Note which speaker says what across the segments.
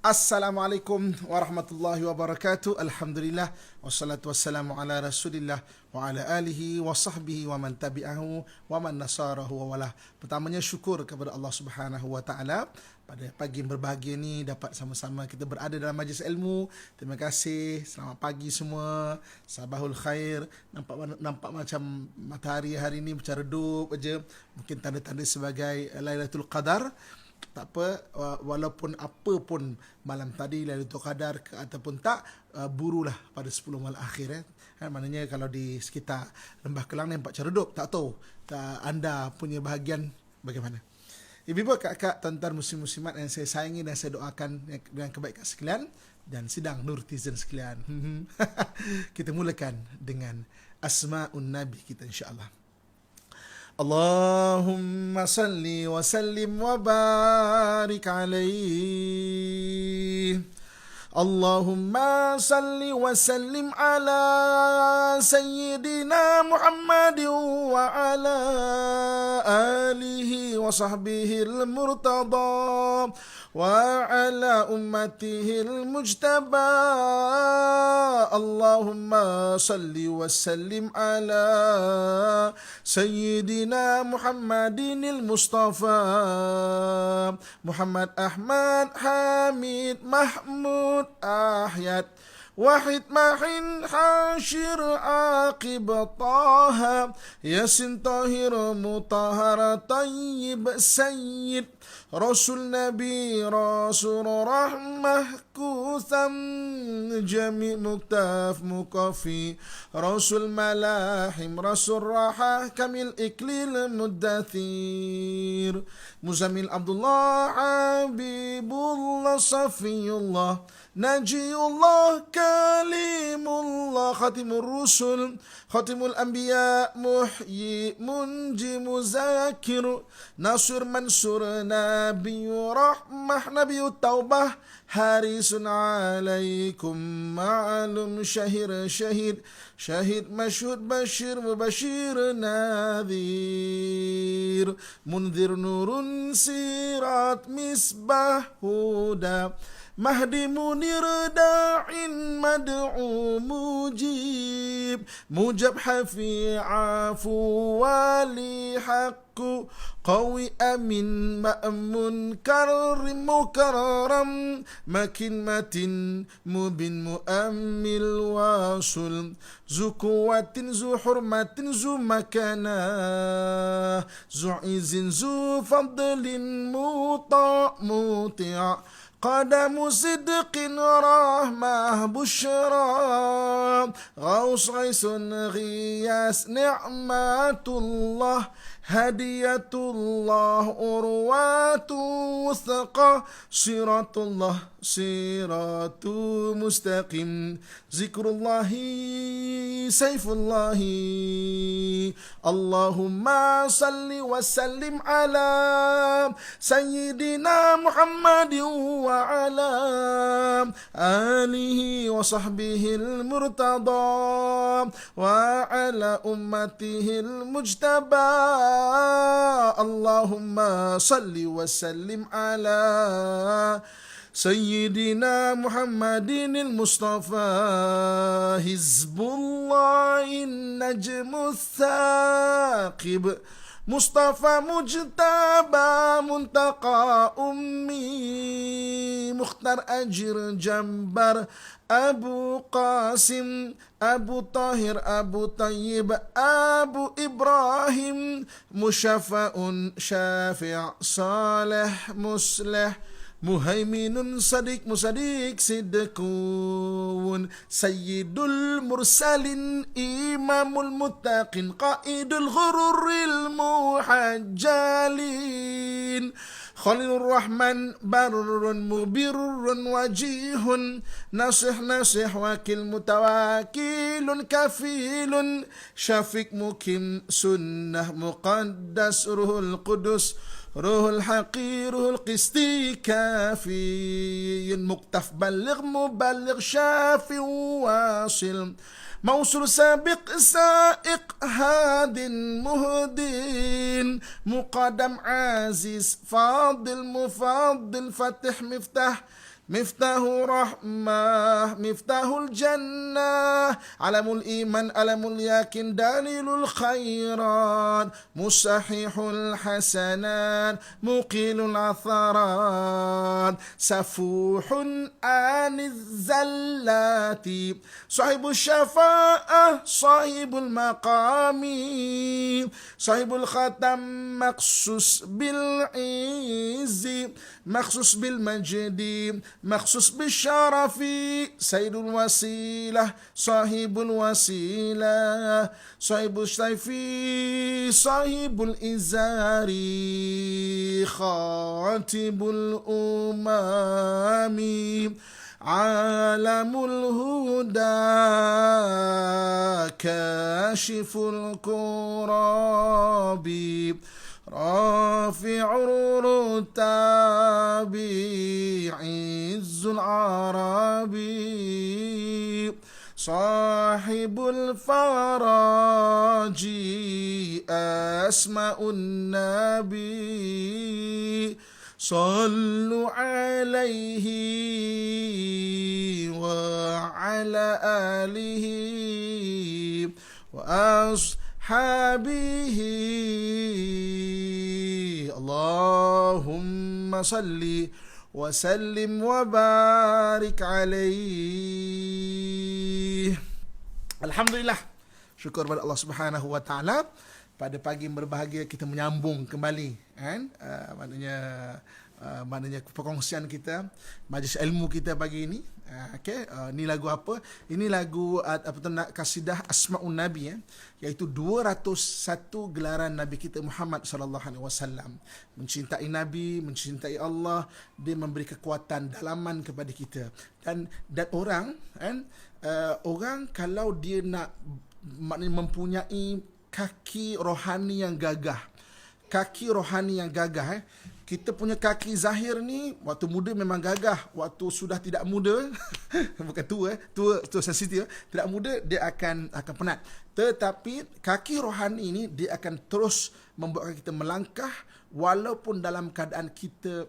Speaker 1: Assalamualaikum warahmatullahi wabarakatuh. Alhamdulillah wassalatu wassalamu ala Rasulillah wa ala alihi wa sahbihi wa man tabi'ahu wa man nasarahu wa wala. Pertamanya syukur kepada Allah Subhanahu wa taala pada pagi yang berbahagia ni dapat sama-sama kita berada dalam majlis ilmu. Terima kasih. Selamat pagi semua. Sabahul khair. Nampak macam matahari hari ni macam redup aja. Mungkin tanda-tanda sebagai Lailatul Qadar. Tak apa, walaupun apa pun malam tadi Lailatul Qadar ataupun tak, burulah pada 10 malam akhir. Maknanya kalau di sekitar Lembah Kelang ni nampak macam redup, tak tahu anda punya bahagian bagaimana. Ibu-ibu, kakak, tuan-tuan, muslim-muslimat yang saya sayangi dan saya doakan dengan kebaikan sekalian dan sidang nurtizen sekalian. Kita mulakan dengan Asma'un Nabi kita insya-Allah. Allahumma salli wa sallim wa barik alaihi. Allahumma salli wa sallim ala sayyidina Muhammad wa ala alihi wa sahbihi al-murtada وعلى أمته المجتبى اللهم صل وسلم على سيدنا محمد المصطفى محمد أحمد حميد محمود أحيد واحد معين حاشر عاقب طه ياسين طاهر مطهر طيب سيد رسول نبي رسول رحمة كوثم جميع مكتاف مكفي رسول ملاحم رسول راحة كميل إكليل مدثير مزمل عبد الله حبيب الله صفي الله نجي الله كليم الله خاتم الرسل خاتم الأنبياء محيي منجي مذاكر ناصر منصور نبي رحمة نبي التوبة حارس عليكم معلوم شهير شهيد شهيد مشهود بشير مبشر نذير منذر نور سيرات مصباح هدى مهدي منير داع مدعو مجيب مجب حفي عفو ولي حق قوي أمين مأمون كرم مكرم مكن متن مبين مؤمل واصل ذو قوة ذو حرمة ذو مكانة ذو عز ذو فضل مطاع مطيع قدم صدق رحمة بشرى غوص غيث غياس نعمة الله هدية الله أروات وثقة صراط الله صراط مستقيم ذكر الله سيف الله اللهم صل وسلم على سيدنا محمد وعلى آله وصحبه المرتضى وعلى أمته المجتبى اللهم صل وسلم على سيدنا محمد المصطفى حزب الله النجم الثاقب مصطفى مجتبى منتقى أمي مختار أجر جنبر أبو قاسم أبو طاهر أبو طيب أبو إبراهيم مشفع شافع صالح مصلح مهيمن صديق مصديق صدقون سيد المرسلين إمام المتقين قائد الغرر المحجلين خليل الرحمن بر مبر وجيه ناصح ناصح وكيل متواكل كفيل شفيق مقيم سنة مقدس روح القدس روح الحقير روح القسطي كافي مكتف بلغ مبلغ شافي واصل موصول سابق سائق هاد مهدين مقدم عزيز فاضل مفضل فتح مفتاح Miftahu rahmah, miftahul jannah, alamul iman, alamul yakin, dalilul khairat, musahihul hasanat, muqilul atharat, safuhun aniz zallati, sahibul syafa'ah, sahibul maqami, sahibul khatam, maksus bil izzi, maksus bil majdi, مخصوص بالشرف سيد الوسيلة صاحب الوسيلة صاحب السيف صاحب الإزار خاتم الأمم عالم الهدى كاشف الكراب رافع الرتاب عز العربي صاحب الفرج أسماء النبي صلوا عليه وعلى آله وأصحابه اللهم صل وسلم وبارك عليه. Alhamdulillah, syukur kepada Allah Subhanahu wa taala. Pada pagi yang berbahagia kita menyambung kembali kan, maknanya perkongsian kita, majlis ilmu kita pagi ini. Okey, ni lagu apa? Ini lagu kasidah Asmaun Nabi, iaitu 201 gelaran Nabi kita Muhammad sallallahu alaihi wasallam. Mencintai Nabi, mencintai Allah, dia memberi kekuatan dalaman kepada kita. Dan orang kan, orang kalau dia nak maknanya mempunyai kaki rohani yang gagah. Kaki rohani yang gagah. Kita punya kaki zahir ni waktu muda memang gagah, waktu sudah tidak muda bukan tua sensitif, tidak muda dia akan penat. Tetapi kaki rohani ni dia akan terus membuatkan kita melangkah walaupun dalam keadaan kita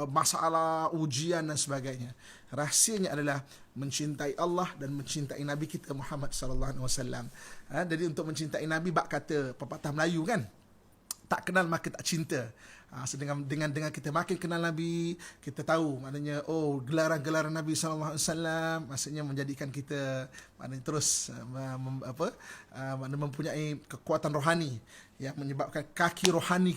Speaker 1: masalah, ujian dan sebagainya. Rahsianya adalah mencintai Allah dan mencintai Nabi kita Muhammad sallallahu alaihi wasallam. Jadi untuk mencintai Nabi, bab kata pepatah Melayu kan, tak kenal maka tak cinta. Dengan kita makin kenal Nabi, kita tahu maknanya gelaran-gelaran Nabi sallallahu alaihi wasallam maksudnya menjadikan kita maknanya terus mempunyai kekuatan rohani yang menyebabkan kaki rohani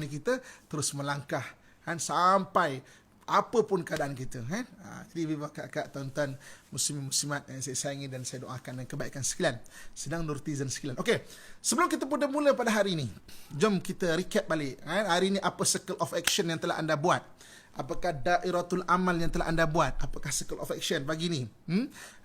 Speaker 1: kita terus melangkah kan, sampai apapun keadaan kita kan. Jadi kakak tuan-tuan muslimin-muslimat yang saya sayangi dan saya doakan dan kebaikan sekalian, sedang nurtizen sekalian. Okey, sebelum kita mula pada hari ini, jom kita recap balik kan. Hari ini apa circle of action yang telah anda buat? Apakah dairatul amal yang telah anda buat? Apakah circle of action pagi ni?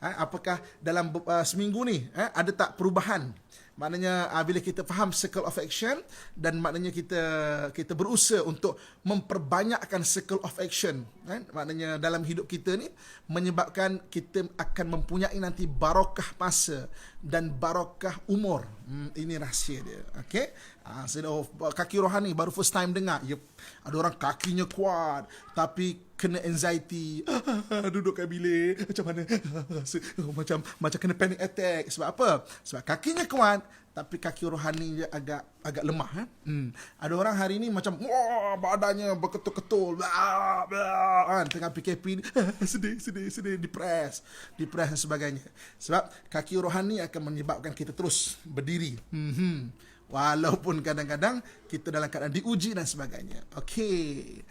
Speaker 1: Apakah dalam seminggu ni ada tak perubahan? Maknanya bila kita faham circle of action dan maknanya kita berusaha untuk memperbanyakkan circle of action kan? Maknanya dalam hidup kita ni menyebabkan kita akan mempunyai nanti barakah masa dan barakah umur. Ini rahsia dia. Okey. Kaki rohani baru first time dengar. Ada orang kakinya kuat tapi kena anxiety, duduk kat bilik macam mana, macam kena panic attack. Sebab apa? Sebab kakinya kuat tapi kaki rohani dia agak lemah. Ada orang hari ni macam badannya berketul-ketul, tengah PKP ni, sedih, depress dan sebagainya. Sebab kaki rohani akan menyebabkan kita terus berdiri. Walaupun kadang-kadang kita dalam keadaan diuji dan sebagainya. Okey.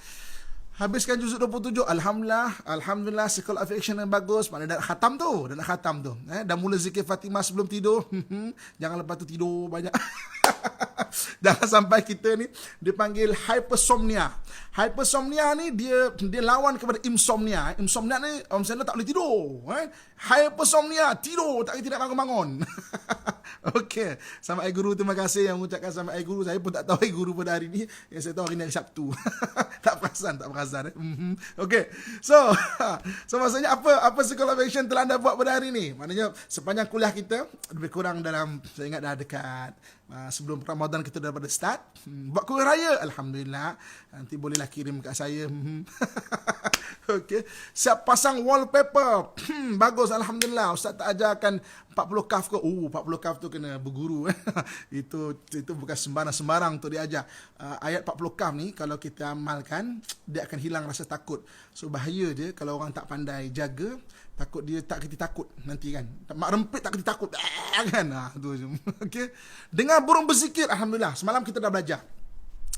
Speaker 1: Habiskan juzuk 27. Alhamdulillah circle of action yang bagus. Maknanya dah khatam tu. Dah mula zikir Fatimah sebelum tidur. Jangan lepas tu tidur banyak. Jangan sampai kita ni dipanggil hypersomnia. Hypersomnia ni dia lawan kepada insomnia. Insomnia ni tak boleh tidur. Hypersomnia, tidur tak bangun-bangun. Okey. Sama ai guru, terima kasih yang mengucapkan sama ai guru. Saya pun tak tahu ai guru pada hari ni. Yang saya tahu hari ni hari Sabtu. Tak apa. tak perasan. Okey. So maksudnya apa circle of action telah anda buat pada hari ni? Maknanya sepanjang kuliah kita lebih kurang dalam, saya ingat dah dekat sebelum Ramadan kita dah pada start. Buat kuliah raya, alhamdulillah. Nanti bolehlah kirim kat saya. Okey. Siap pasang wallpaper. Bagus, alhamdulillah. Ustaz tak ajarkan 40 kaf ke? 40 kaf tu kena berguru. itu bukan sembarang untuk diajar. Ayat 40 kaf ni kalau kita amalkan, dia akan hilang rasa takut. So bahaya je kalau orang tak pandai jaga, takut dia tak kerti takut nanti kan. Mak rempit tak kerti takut. Kan? Tu je. Okey. Dengar burung berzikir, alhamdulillah. Semalam kita dah belajar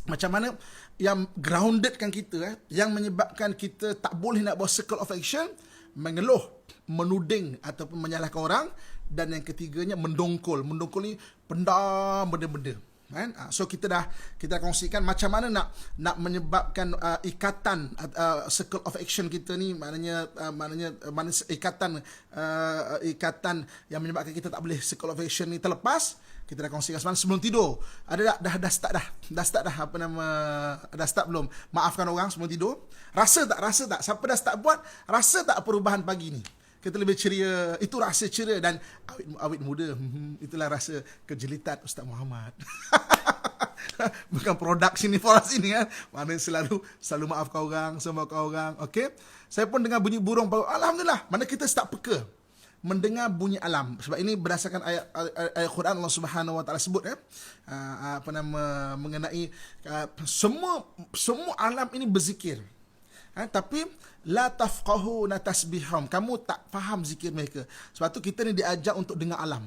Speaker 1: macam mana yang groundedkan kita, yang menyebabkan kita tak boleh nak buat circle of action, mengeluh, menuding ataupun menyalahkan orang, dan yang ketiganya mendongkol. Mendongkol ni pendam benda-benda. Kan? So kita kongsikan macam mana nak menyebabkan ikatan circle of action kita ni, maknanya ikatan yang menyebabkan kita tak boleh circle of action ni terlepas. Kita dah kongsikan semalam sebelum tidur. Ada dah start belum? Maafkan orang sebelum tidur. Rasa tak? Siapa dah start buat? Rasa tak perubahan pagi ni? Kita lebih ceria. Itu rasa ceria dan awet muda. Itulah rasa kejelitan Ustaz Muhammad. Bukan production ni for sini kan. Mana selalu maafkan orang, semaafkan orang. Okey. Saya pun dengar bunyi burung. Alhamdulillah. Mana kita start peka mendengar bunyi alam. Sebab ini berdasarkan ayat Quran Allah Subhanahu Wa Taala sebut mengenai semua alam ini berzikir. Tapi la tafqahuna tasbihum. Kamu tak faham zikir mereka. Sebab tu kita ni diajar untuk dengar alam.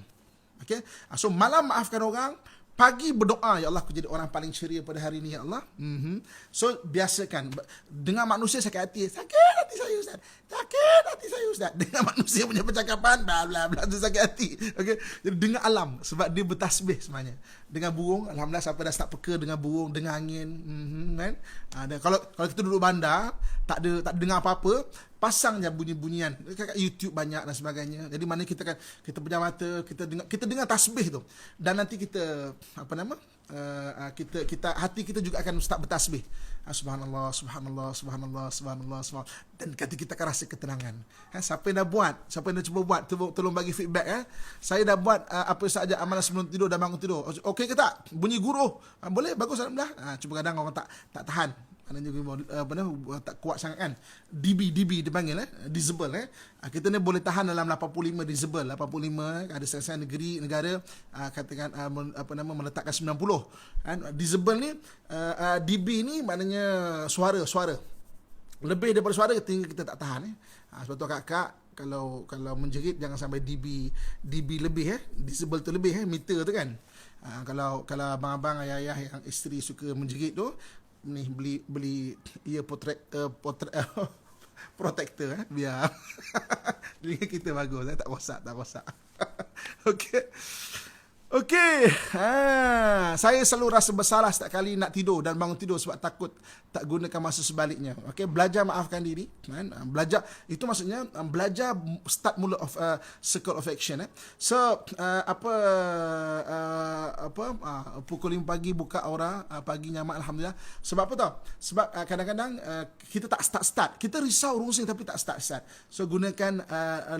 Speaker 1: Okey. So malam maafkan orang, pagi berdoa, ya Allah aku jadi orang paling ceria pada hari ni ya Allah. So biasakan dengar manusia sakit hati saya Ustaz. Dengar manusia punya percakapan bla bla bla tu sakit hati. Okey. Jadi dengar alam sebab dia bertasbih sebenarnya. Dengar burung, alhamdulillah siapa dah start peka dengar burung, dengar angin. Kan? Dan kalau kita duduk bandar, tak dengar apa-apa, pasang je bunyi-bunyian. Kat YouTube banyak dan sebagainya. Jadi mana kita pejam mata, kita dengar tasbih tu. Dan nanti kita kita hati kita juga akan start bertasbih. Subhanallah, subhanallah, subhanallah, subhanallah, subhanallah. Dan kita akan rasa ketenangan. Siapa yang dah buat, siapa yang dah cuba buat, tolong bagi feedback. Saya dah buat apa sahaja amalan sebelum tidur dan bangun tidur. Okey ke tak? Bunyi guru. Boleh, bagus alhamdulillah. Cuba kadang orang tak tahan. Maknanya tak kuat sangat kan. DB dia panggil decibel. Kita ni boleh tahan dalam 85 decibel. 85 ada setengah negara katakan meletakkan 90 kan. Decibel ni DB ni maknanya suara lebih daripada suara kita tak tahan. Sebab tu kakak kalau menjerit jangan sampai DB lebih decibel tu lebih meter tu kan. Kalau abang-abang ayah-ayah yang isteri suka menjerit tu ni beli ear protector biar telinga kita bagus tak rosak. Okey. Saya selalu rasa bersalah setiap kali nak tidur dan bangun tidur sebab takut tak gunakan masa sebaliknya. Okey, belajar maafkan diri kan. Belajar itu maksudnya belajar start mula of circle of action. So pukul 5 pagi buka aura, pagi nyaman alhamdulillah. Sebab apa tau? Sebab kadang-kadang kita tak start. Kita risau rungsing tapi tak start. So gunakan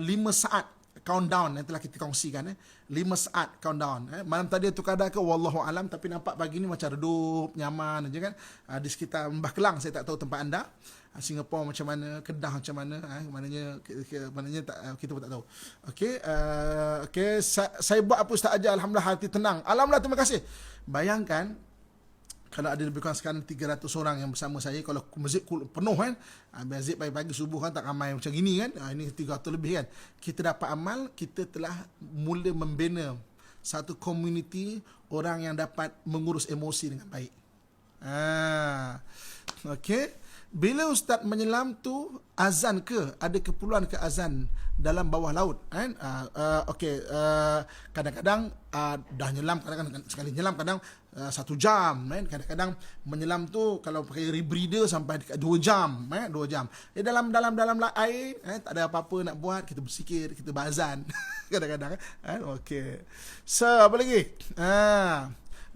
Speaker 1: 5 saat countdown yang telah kita kongsikan 5 saat countdown. Malam tadi tu kadang ke wallahu alam, tapi nampak pagi ni macam redup, nyaman aja kan. Di sekitar Mbah Kelang, saya tak tahu tempat anda. Singapura macam mana, Kedah macam mana, maknanya kita pun tak tahu. Okey, saya buat apa Ustaz ajar, alhamdulillah hati tenang. Alhamdulillah, terima kasih. Bayangkan kalau ada lebih kurang sekarang 300 orang yang bersama saya, kalau masjid penuh kan, masjid pagi-pagi subuh kan tak ramai macam gini kan, ini 300 lebih kan, kita dapat amal, kita telah mula membina satu komuniti orang yang dapat mengurus emosi dengan baik. Okey, bila ustaz menyelam tu azan ke, ada keperluan ke azan dalam bawah laut kan? Kadang-kadang dah nyelam, kadang-kadang sekali nyelam kadang 1 jam kan. Kadang-kadang menyelam tu kalau pakai rebreather sampai dekat 2 jam 2 jam. Dalam air tak ada apa-apa nak buat, kita bersikir, kita berazan kadang-kadang kan. Okey. So apa lagi?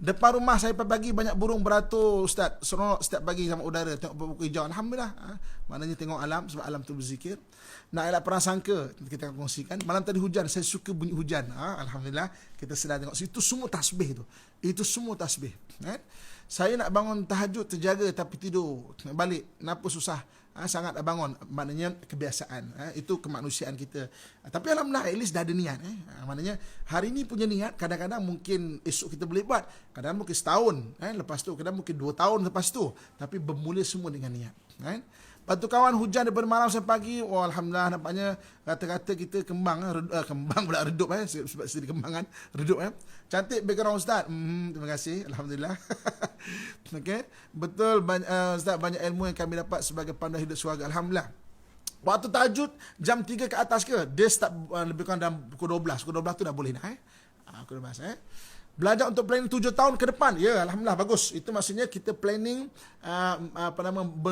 Speaker 1: Depan rumah saya pagi banyak burung beratur, Ustaz. Seronok setiap pagi sama udara, tengok pokok hijau. Alhamdulillah. Maknanya tengok alam, sebab alam tu berzikir. Nak elak pernah sangka, kita akan kongsikan. Malam tadi hujan, saya suka bunyi hujan. Alhamdulillah, kita sedar tengok. Itu semua tasbih tu. Itu semua tasbih. Saya nak bangun tahajud, terjaga tapi tidur. Balik, kenapa susah? Sangat bangun, maknanya kebiasaan. Itu kemanusiaan kita. Tapi alhamdulillah, at least dah ada niat. Maknanya hari ni punya niat, kadang-kadang mungkin esok kita boleh buat, kadang mungkin setahun, lepas tu, kadang mungkin 2 tahun lepas tu. Tapi bermula semua dengan niat. Lepas tu kawan, hujan daripada malam sampai pagi. Oh, alhamdulillah, nampaknya kata-kata kita kembang. Kembang pula redup, sebab sedih kembangan redup. Cantik background Ustaz. Terima kasih, alhamdulillah. Okay. Betul, Ustaz, banyak ilmu yang kami dapat sebagai panduan hidup syurga. Alhamdulillah. Waktu tahajud jam 3 ke atas ke, dia start lebih kurang dalam pukul 12. Pukul 12 tu dah boleh dah. Pukul 12. Belajar untuk planning 7 tahun ke depan. Ya, alhamdulillah, bagus. Itu maksudnya kita planning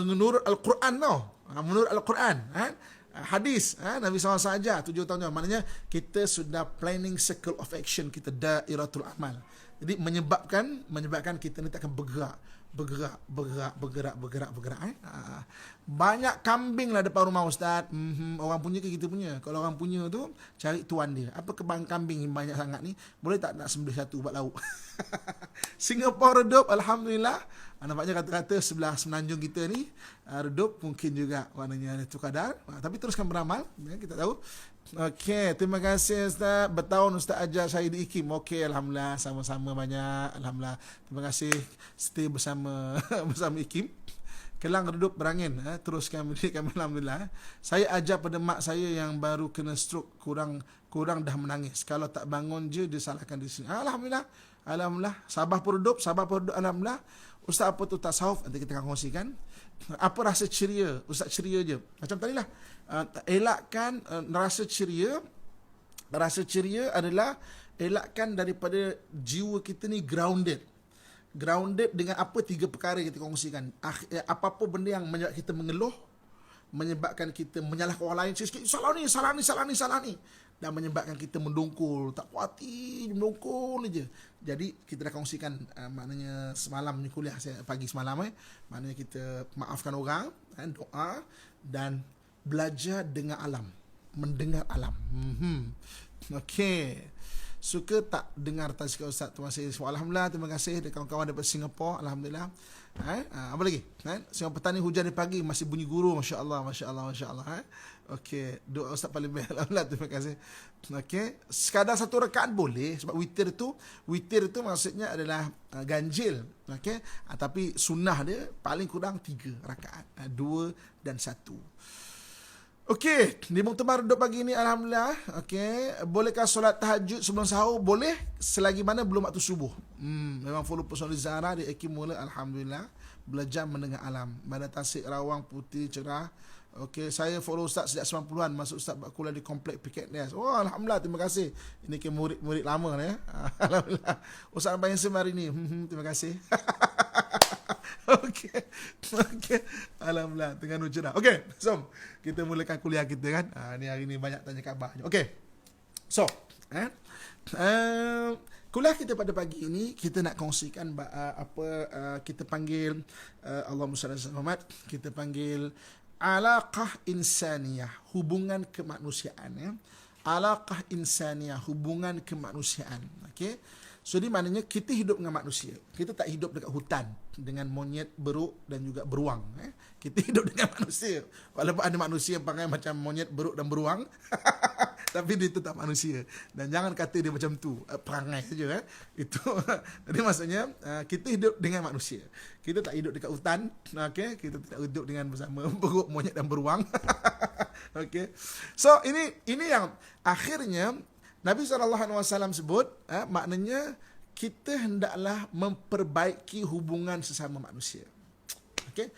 Speaker 1: menurut Al-Quran tau. Menurut Al-Quran. Hadis. Nabi SAW saja 7 tahun. Maknanya kita sudah planning circle of action kita, dairatul amal. Jadi menyebabkan kita ni takkan bergerak. Banyak kambing lah depan rumah Ustaz. Orang punya ke kita punya? Kalau orang punya tu, cari tuan dia. Apa kebang kambing yang banyak sangat ni? Boleh tak nak sembelih satu buat lauk? Singapura redup, alhamdulillah. Nampaknya kata-kata sebelah semenanjung kita ni redup, mungkin juga warnanya itu kadar. Tapi teruskan beramal, kita tahu. Okey, terima kasih Ustaz. Bertahun Ustaz ajar saya di IKIM. Okey, alhamdulillah, sama-sama banyak. Alhamdulillah. Terima kasih stay bersama IKIM. Kelang redup berangin, teruskan mendidik kami, alhamdulillah. Saya ajar pada mak saya yang baru kena stroke, kurang dah menangis. Kalau tak bangun je dia salahkan di sini. Alhamdulillah. Alhamdulillah. Sabar pun redup, alhamdulillah. Ustaz apa tu tasawuf? Nanti kita akan kongsikan. Apa rasa ceria? Ustaz ceria je. Macam tadilah. Elakkan rasa ceria. Rasa ceria adalah elakkan daripada jiwa kita ni grounded dengan apa 3 perkara kita kongsikan. Apa-apa benda yang menyebabkan kita mengeluh, menyebabkan kita menyalahkan orang lain sikit, salah ni, dan menyebabkan kita mendongkol, tak puas hati, mendongkol je. Jadi kita dah kongsikan, maknanya semalam ni kuliah saya pagi semalam, maknanya kita maafkan orang, doa dan belajar dengan alam, mendengar alam. Okey. Suka tak dengar tazkirah Ustaz? Terima kasih. Alhamdulillah, terima kasih dari kawan-kawan daripada Singapura. Alhamdulillah. Apa lagi? Siang petang ni hujan di pagi, masih bunyi guru. Masya Allah. Okey, doa Ustaz paling baik. Alhamdulillah, terima kasih. Okey, sekadar 1 rakaat boleh, sebab witir tu maksudnya adalah ganjil. Okey, tapi sunnah dia paling kurang 3 rakaat, 2 dan 1. Okey, di muktamar redup pagi ni, alhamdulillah. Okey, bolehkah solat tahajud sebelum sahur? Boleh, selagi mana belum waktu subuh. Memang follow personal Zara di Ekim mula, alhamdulillah. Belajar mendengar alam. Bandar Tasik, Rawang, putih, cerah. Okey, saya follow Ustaz sejak 90-an, masuk Ustaz buat kuliah di Komplek Piket Nest. Oh, alhamdulillah, terima kasih. Ini ke murid lama ni, alhamdulillah. Ustaz nampak handsome hari ni. Terima kasih. Okey. Alhamdulillah, Terengganu cerah. Okey, so kita mulakan kuliah kita kan. Ni hari ni banyak tanya khabar. Okey. So, kuliah kita pada pagi ini kita nak kongsikan kita panggil Allahumma salli ala Muhammad, kita panggil alaqah insaniyah, hubungan kemanusiaan, ya. Alaqah insaniyah, hubungan kemanusiaan. Okey. So, ini maknanya kita hidup dengan manusia. Kita tak hidup dekat hutan dengan monyet, beruk dan juga beruang. Kita hidup dengan manusia. Walaupun ada manusia yang pakai macam monyet, beruk dan beruang, tapi dia tetap manusia. Dan jangan kata dia macam tu, perangai saja. Itu. Jadi maksudnya, kita hidup dengan manusia. Kita tak hidup dekat hutan. Okay? Kita tidak hidup dengan bersama beruk, monyet dan beruang. Okay? So, ini yang akhirnya Nabi SAW sebut, maknanya kita hendaklah memperbaiki hubungan sesama manusia. Okay?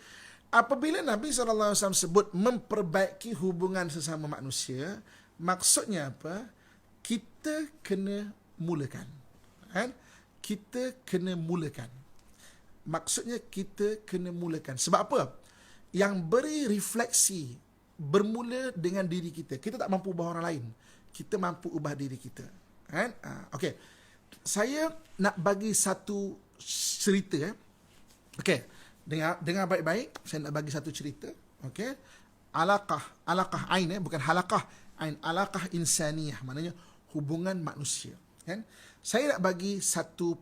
Speaker 1: Apabila Nabi SAW sebut memperbaiki hubungan sesama manusia, maksudnya apa? Kita kena mulakan. Kita kena mulakan. Maksudnya kita kena mulakan. Sebab apa? Yang beri refleksi bermula dengan diri kita. Kita tak mampu ubah orang lain. Kita mampu ubah diri kita. Okey. Saya nak bagi satu cerita. Okey, dengar baik-baik. Saya nak bagi satu cerita. Okey, alaqah ain, bukan halaqah ain, alaqah insaniyah, maknanya hubungan manusia. Kan? Saya nak bagi satu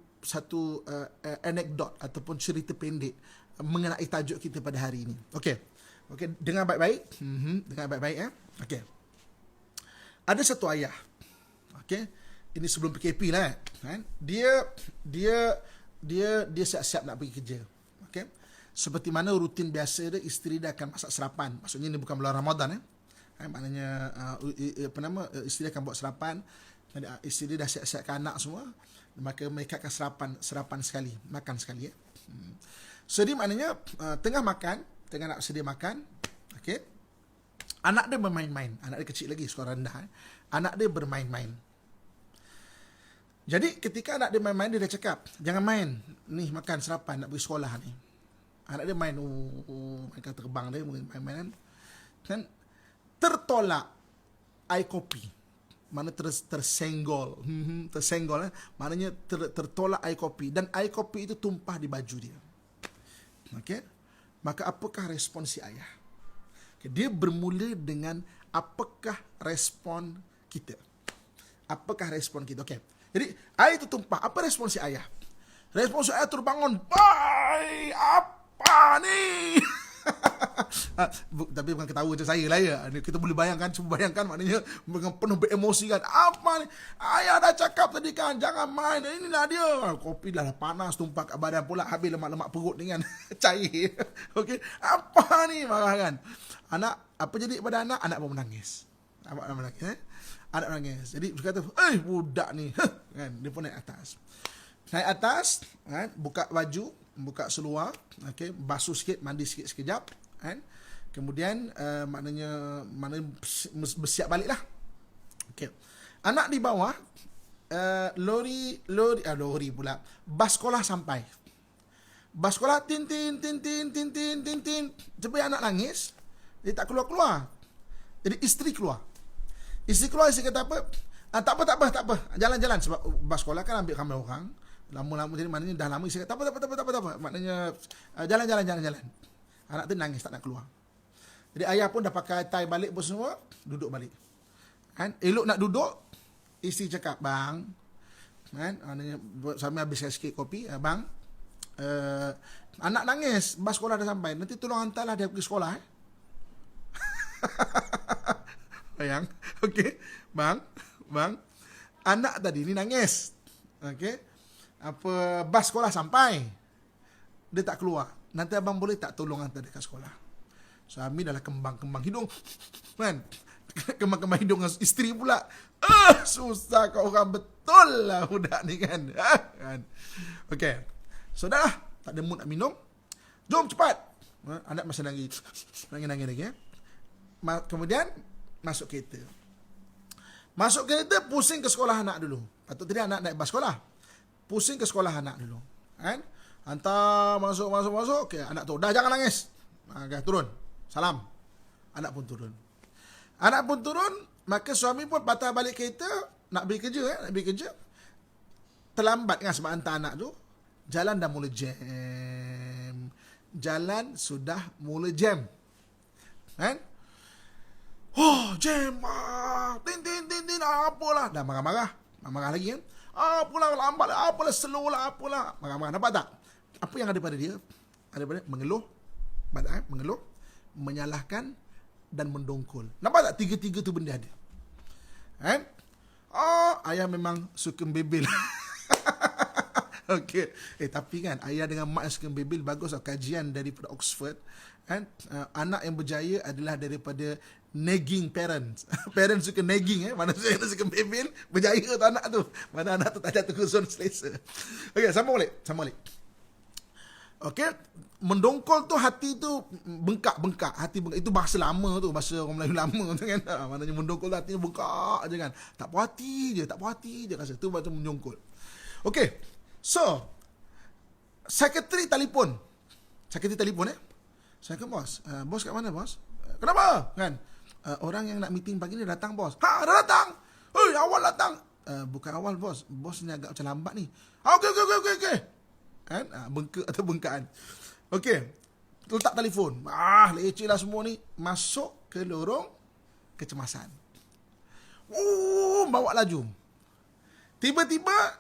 Speaker 1: anekdot ataupun cerita pendek mengenai tajuk kita pada hari ini. Okey, dengar baik-baik. Dengar baik-baik ya. Okey. Ada satu ayah. Okey, ini sebelum PKP lah kan. Dia siap-siap nak pergi kerja. Okey. Seperti mana rutin biasa dia, isteri dia akan masak sarapan. Maksudnya ini bukan bulan Ramadan maknanya isteri akan buat sarapan. Isteri dia dah siap-siapkan anak semua, maka mereka akan sarapan sekali, makan sekali ya. So dia maknanya tengah nak sedia makan. Okey. Anak dia bermain-main. Anak dia kecil lagi, sekolah rendah. Anak dia bermain-main. Jadi ketika anak dia main-main, dia dah cakap, jangan main. Ni makan sarapan, nak pergi sekolah ni. Anak dia main, main terbang dia, main-main kan. Tertolak air kopi. Mana tersenggol. Tersenggol. Maknanya tertolak air kopi. Dan air kopi itu tumpah di baju dia. Okey. Maka apakah respon si ayah? Okay, dia bermula dengan apakah respon kita? Apakah respon kita? Okey. Jadi air itu tumpah. Apa respon si ayah? Respon si ayah terbangun. Bye! Apa ni? Tapi bukan ketawa macam saya lah ya. Kita boleh bayangkan, cuba bayangkan, maknanya dengan penuh beremosi kan. Apa ni? Ayah dah cakap tadi kan, jangan main. Inilah dia. Kopi dah panas, tumpah kat badan pula. Habis lemak-lemak perut dengan cair. Okey. Apa ni? Marah kan. Anak, apa jadi kepada anak? Anak pun menangis. Anak menangis. Anak menangis. Jadi dia kata, budak ni. Kan? Dia pun naik atas. Naik atas, kan? Buka baju, buka seluar, okey, basuh sikit, mandi sikit sekejap, kan? Kemudian maknanya bersiap balik lah. Okey. Anak di bawah, lori pula. Bas sekolah sampai. Bas sekolah tin. Cepat anak nangis, dia tak keluar. Jadi isteri keluar. Isteri kata apa? Tak apa. Jalan-jalan, sebab bas sekolah kan ambil ramai orang. Lama-lama jadi maknanya dah lama, isteri kata tak apa. Maknanya jalan. Anak tu nangis tak nak keluar. Jadi ayah pun dah pakai tie balik pun semua, duduk balik. Kan? Elok nak duduk, isteri cakap, bang, kan? Sambil habiskan sikit kopi, bang, anak nangis, bas sekolah dah sampai, nanti tolong hantarlah dia pergi sekolah. Bayang, okey, bang, anak tadi ni nangis, okey, bas sekolah sampai, dia tak keluar, nanti abang boleh tak tolong hantar dekat sekolah? Suami dah kembang hidung, kan? Kembang hidung dengan isteri pula. Susah kau orang betul lah budak ni kan. Kan? Okey. So dah lah, tak ada mood nak minum. Jom cepat. Anak masih nangis lagi. Kemudian masuk kereta. Pusing ke sekolah anak dulu. Patut tadi anak naik bas sekolah. Pusing ke sekolah anak dulu. Kan? Hantar masuk. Okey, anak tu dah jangan nangis. Okay, turun. Salam. Anak pun turun, maka suami pun patah balik kereta, nak pergi kerja. Terlambat kan sebab hantar anak tu. Jalan dah mula jam. Jalan sudah mula jam. Kan? Jam. Tin, apalah. Dah marah lagi kan? Apalah lambat lah, apalah slow lah, apalah. Marah. Nampak tak? Apa yang ada pada dia? Ada pada mengeluh, menyalahkan dan mendongkol. Nampak tak tiga-tiga tu benda ada? Ayah memang suka membebel. Okey. Tapi kan ayah dengan mak yang suka membebel bagus lah. Kajian daripada Oxford, kan? Anak yang berjaya adalah daripada nagging parents. Parents suka nagging, mana saya suka membebel, berjaya tu anak tu. Mana anak tu tak jatuh ke zon selesa. Okey, sambung balik. Okey, mendongkol tu hati tu bengkak. Hati bengkak. Itu bahasa lama tu, bahasa orang Melayu lama tu kan. Maknanya mendongkol tu hatinya bengkak je kan. Tak puas hati je rasa. Tu bahasa mendongkol. Okey. So, sekretari telefon. Saya kata, bos. Bos kat mana, bos? Kenapa? Kan? Orang yang nak meeting pagi ni datang, bos. Dah datang? Awal datang. Bukan awal, bos. Bos ni agak macam lambat ni. Okey. kan, bengkak atau bengkaan. Okey, letak telefon, leceh lah semua ni, masuk ke lorong kecemasan. Bawa laju. Tiba-tiba,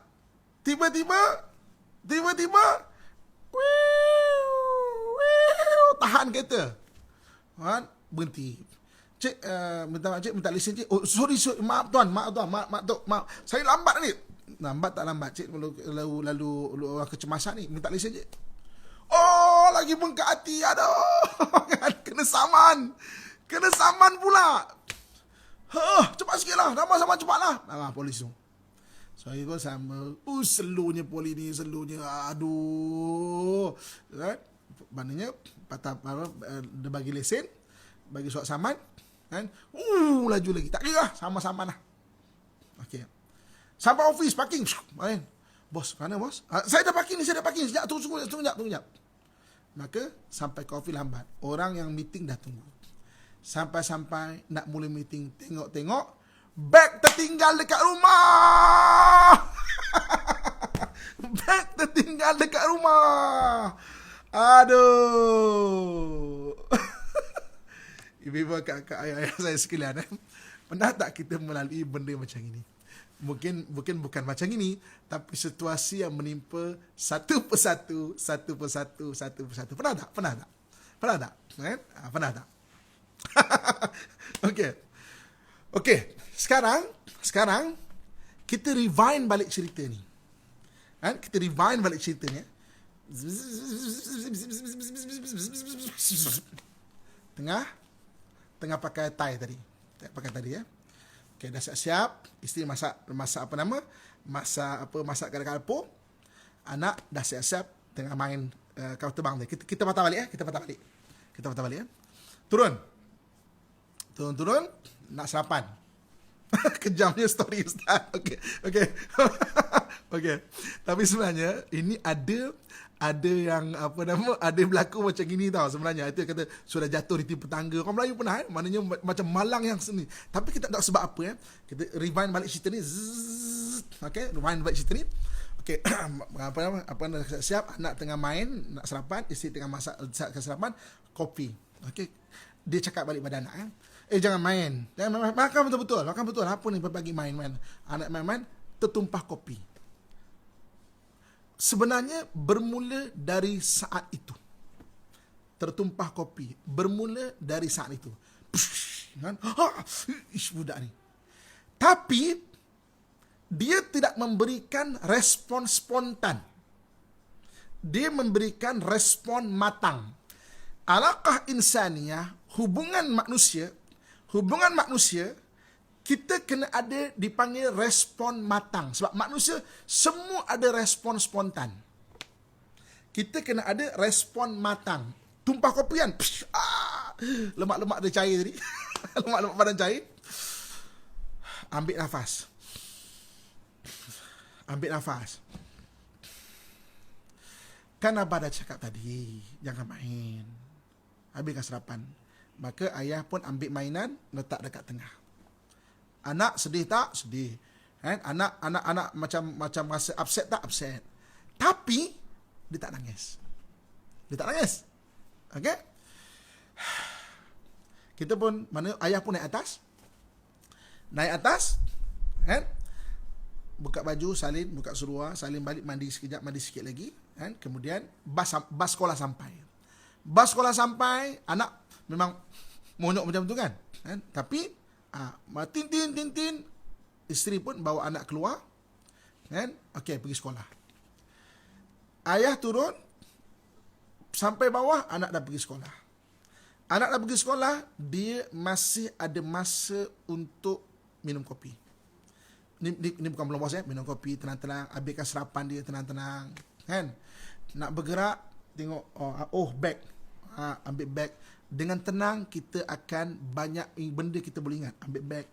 Speaker 1: tahan kereta. Kan? Berhenti. Cik, minta lesen cik. Oh, sorry, maaf tuan. Saya lambat ni. Lambat tak lambat cik, lalu orang kecemasan ni, minta lesen cik. Oh, lagi bengkak hati, aduh. Kena saman pula. Cepat sikit lah, sama-sama cepatlah. Polis tu. Saya pun sama. Selunya poli ni, aduh. Kan? Maknanya, dia bagi lesen, bagi surat saman, kan? Laju lagi. Tak kira lah, sama-sama lah. Okey. Sampai office, parking. Bos, mana bos? Saya dah parking ni. Sekejap, tunggu sekejap. Maka, sampai ke office lambat. Orang yang meeting dah tunggu. Sampai nak mula meeting, tengok, beg tertinggal dekat rumah. Aduh. Ibu-ibu, kakak, ayah saya sekalian, pernah tak kita melalui benda macam ini? Bukan macam ini, tapi situasi yang menimpa satu persatu. Pernah tak? Pernah tak? Okey. Sekarang kita rewind balik cerita ni. Tengah pakai tie tadi. Okey, dah siap-siap. Isteri masak kat dapur. Anak dah siap-siap tengah main kau terbang ni. Kita patah balik. Turun, nak sarapan. Kejamnya story Ustaz. Okey. Tapi sebenarnya ini ada yang ada berlaku macam gini tau sebenarnya. Itu kata sudah jatuh di tipu tangga. Orang Melayu pernah maknanya macam malang yang seni. Tapi kita tak sebab apa kita rewind balik cerita ni. Okey, siap, anak tengah main nak sarapan, isteri tengah masak sarapan, kopi. Okey. Dia cakap balik pada anak jangan main. Makan betul-betul. Apa ni pagi main. Anak main tertumpah kopi. Sebenarnya bermula dari saat itu. Tertumpah kopi. Bermula dari saat itu. Kan? Budak ni. Tapi dia tidak memberikan respon spontan. Dia memberikan respon matang. Alaqah insaniyah, hubungan manusia, kita kena ada dipanggil respon matang. Sebab manusia semua ada respon spontan. Kita kena ada respon matang. Tumpah kopi kan? Lemak-lemak dia cair tadi. Lemak-lemak badan cair. Ambil nafas. Kan Abah dah cakap tadi, jangan main. Habiskan sarapan. Maka ayah pun ambil mainan, letak dekat tengah. Anak sedih tak? Sedih. Anak macam rasa upset tak? Upset. Tapi dia tak nangis. Okey? Kita pun, ayah pun naik atas. Buka baju, salin, buka seluar, salin balik, mandi sekejap, mandi sikit lagi. Kemudian bas sekolah sampai. Anak memang monyok macam tu kan. Tapi tintin, isteri pun bawa anak keluar. Okey, pergi sekolah. Ayah turun, sampai bawah, anak dah pergi sekolah. Dia masih ada masa untuk minum kopi. Ini bukan belum puas minum kopi tenang-tenang, habiskan sarapan dia tenang-tenang. Nak bergerak, tengok beg. Ambil beg. Dengan tenang kita akan banyak benda kita boleh ingat. Ambil beg,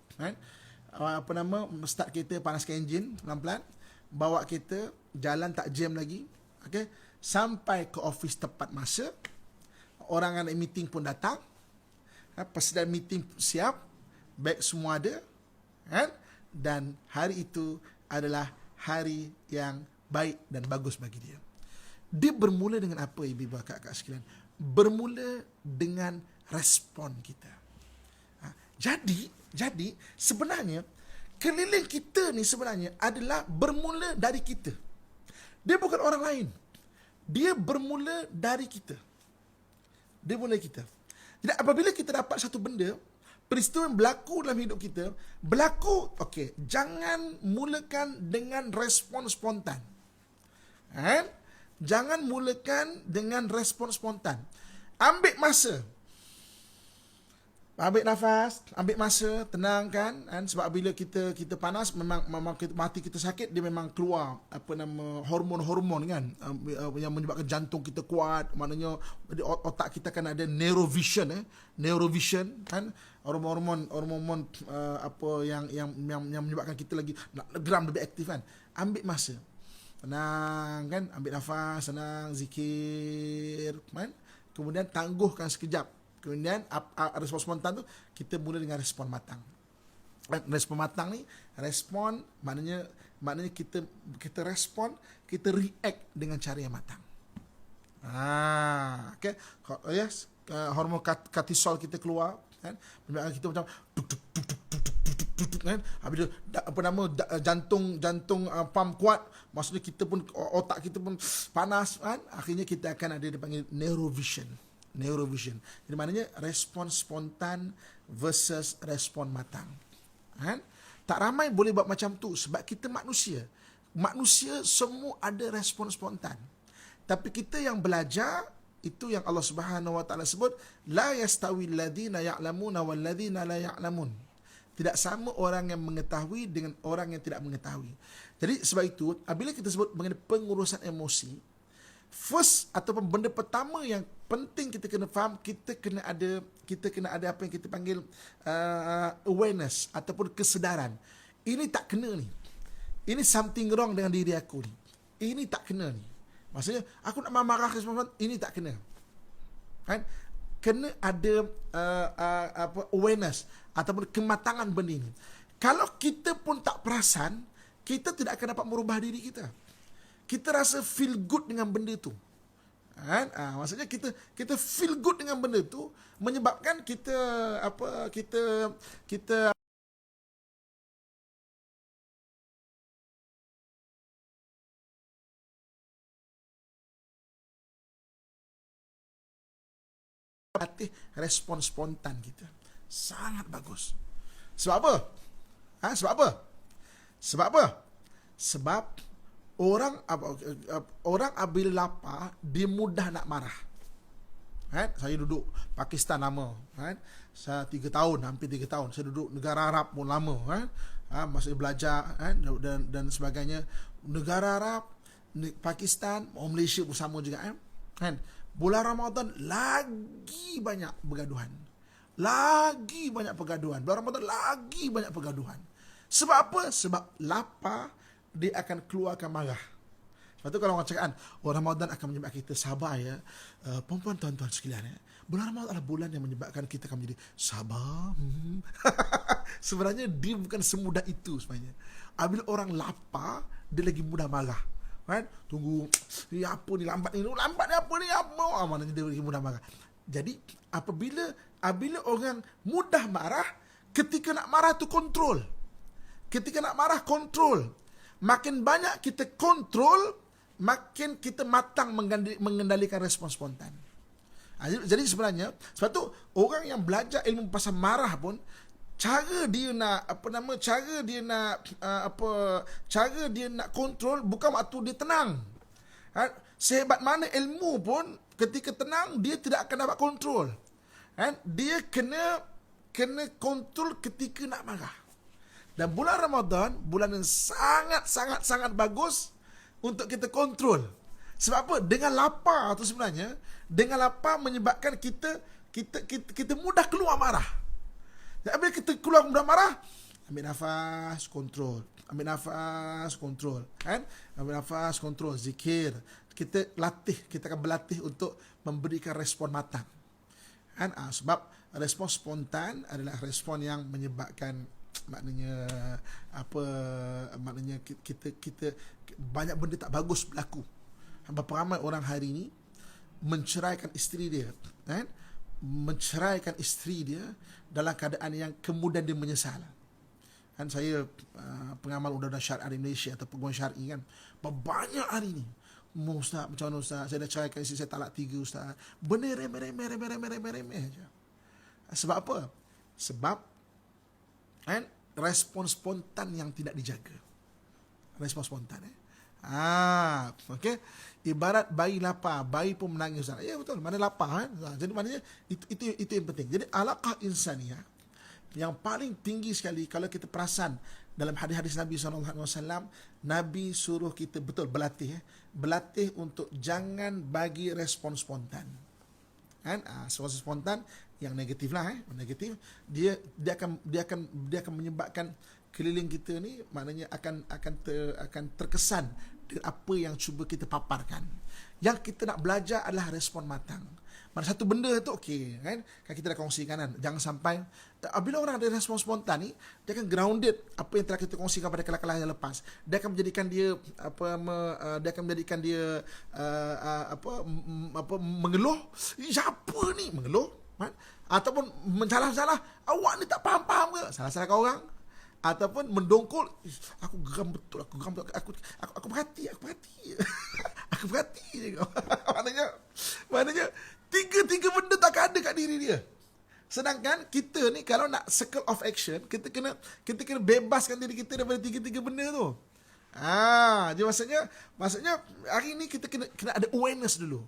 Speaker 1: start kereta, panaskan enjin pelan-pelan, bawa kereta, jalan tak jam lagi. Okey, sampai ke office tepat masa. Orang yang meeting pun datang. Persediaan meeting siap, beg semua ada. Dan hari itu adalah hari yang baik dan bagus bagi dia. Dia bermula dengan apa, ibu bapa kakak sekalian? Bermula dengan respon kita. Jadi sebenarnya keliling kita ni sebenarnya adalah bermula dari kita. Dia bukan orang lain. Dia bermula dari kita. Dia mula kita. Jadi apabila kita dapat satu benda, peristiwa yang berlaku dalam hidup kita, berlaku, okey, jangan mulakan dengan respon spontan. Jangan mulakan dengan respon spontan. Ambil masa. Ambil nafas, ambil masa, tenangkan, kan? Sebab bila kita panas, memang mati kita sakit, dia memang keluar hormon-hormon, kan, yang menyebabkan jantung kita kuat. Maknanya otak kita kan ada neurovision, kan, hormon apa yang menyebabkan kita lagi nak geram, lebih aktif, kan. Ambil masa, tenang, kan, ambil nafas, tenang, zikir, kan. Kemudian tangguhkan sekejap. Kemudian respon spontan tu kita mula dengan respon matang. Respon matang ni, respon maknanya kita respon, kita react dengan cara yang matang. Okay. Yes, hormon kortisol kita keluar, kan. Menyebabkan kita macam kan, habis jantung pump kuat, maksudnya kita pun, otak kita pun panas, kan. Akhirnya kita akan ada dipanggil neurovision. Jadi maknanya respon spontan versus respon matang, kan? Tak ramai boleh buat macam tu sebab kita manusia semua ada respon spontan. Tapi kita yang belajar, itu yang Allah Subhanahu Wa Taala sebut, la yastawi alladhina ya'lamuna wal ladzina la ya'lamun. Tidak sama orang yang mengetahui dengan orang yang tidak mengetahui. Jadi sebab itu, apabila kita sebut mengenai pengurusan emosi, first ataupun benda pertama yang penting kita kena faham, kita kena ada apa yang kita panggil awareness ataupun kesedaran. Ini tak kena ni. Ini something wrong dengan diri aku ni. Ini tak kena ni. Maksudnya aku nak marah ini tak kena. Kan? Kena ada awareness ataupun kematangan benda ini. Kalau kita pun tak perasan, kita tidak akan dapat merubah diri kita. Kita rasa feel good dengan benda tu, kan? Maksudnya kita feel good dengan benda tu menyebabkan kita latih respon spontan kita. Sangat bagus. Sebab apa? Sebab orang apabila lapar, dia mudah nak marah. Kan? Saya duduk Pakistan lama, kan? Saya 3 tahun, hampir 3 tahun. Saya duduk negara Arab pun lama, kan? Masih belajar, kan? Dan sebagainya. Negara Arab, Pakistan, Malaysia pun sama juga, kan? Bulan Ramadan lagi banyak bergaduhan. Bulan Ramadan lagi banyak pergaduhan. Sebab apa? Sebab lapar, dia akan keluarkan marah. Lepas tu kalau orang cakap, Ramadan akan menyebabkan kita sabar, ya. Puan-puan, tuan-tuan sekalian, ya. Bulan Ramadan adalah bulan yang menyebabkan kita akan menjadi sabar. Sebenarnya dia bukan semudah itu sebenarnya. Apabila orang lapar, dia lagi mudah marah. Kan? Tunggu, ni apa ni, lambat ni apa ni, apa? Maknanya dia lagi mudah marah. Jadi apabila orang mudah marah, ketika nak marah tu kontrol. Makin banyak kita kontrol, makin kita matang mengendalikan respon spontan. Jadi sebenarnya, sebab tu orang yang belajar ilmu pasal marah pun, cara dia nak kontrol bukan waktu dia tenang. Sehebat mana ilmu pun, ketika tenang dia tidak akan dapat kontrol. Dia kena kontrol ketika nak marah. Dan bulan Ramadan, bulan yang sangat bagus untuk kita kontrol. Sebab apa? Dengan lapar tu sebenarnya, dengan lapar menyebabkan kita mudah keluar marah. Dan bila kita keluar mudah marah, ambil nafas, kontrol. Ambil nafas, kontrol. Zikir. Kita akan berlatih untuk memberikan respon matang. Sebab respon spontan adalah respon yang menyebabkan maknanya kita banyak benda tak bagus berlaku. Berapa ramai orang hari ini menceraikan isteri dia, kan? Menceraikan isteri dia dalam keadaan yang kemudian dia menyesal. Kan saya pengamal undang-undang syariah di Malaysia atau peguam syar'i kan, banyak hari ni, Ustaz, macam mana Ustaz, saya dah ceraikan isteri saya, talak 3 Ustaz. Benda remeh je. Sebab apa? Sebab kan respon spontan yang tidak dijaga. Respon spontan okey. Ibarat bayi lapar, bayi pun menangis Ustaz. Ya betul, mana lapar kan? Jadi maknanya itu yang penting. Jadi alaqah insaniah yang paling tinggi sekali, kalau kita perasan dalam hadis-hadis Nabi SAW, Nabi suruh kita betul berlatih untuk jangan bagi respon spontan. Kan? Respon spontan yang negatif lah, negatif, dia akan menyebabkan keliling kita ni maknanya akan terkesan dengan apa yang cuba kita paparkan. Yang kita nak belajar adalah respon matang. Mana satu benda tu okey kan kita dah kongsikan kan, jangan sampai bila orang ada respon spontan ni, dia akan grounded apa yang telah kita kongsikan pada kelas-kelas yang lepas. Dia akan menjadikan dia mengeluh, siapa ni mengeluh kan? Ataupun mensalah-salah, awak ni tak faham ke, salah-salahkan orang, ataupun mendongkol, aku geram betul, aku perhati aku perhati maknanya tiga benda tak ada kat diri dia. Sedangkan kita ni kalau nak circle of action, kita kena bebaskan diri kita daripada tiga benda tu. Jadi maksudnya hari ni kita kena ada awareness dulu.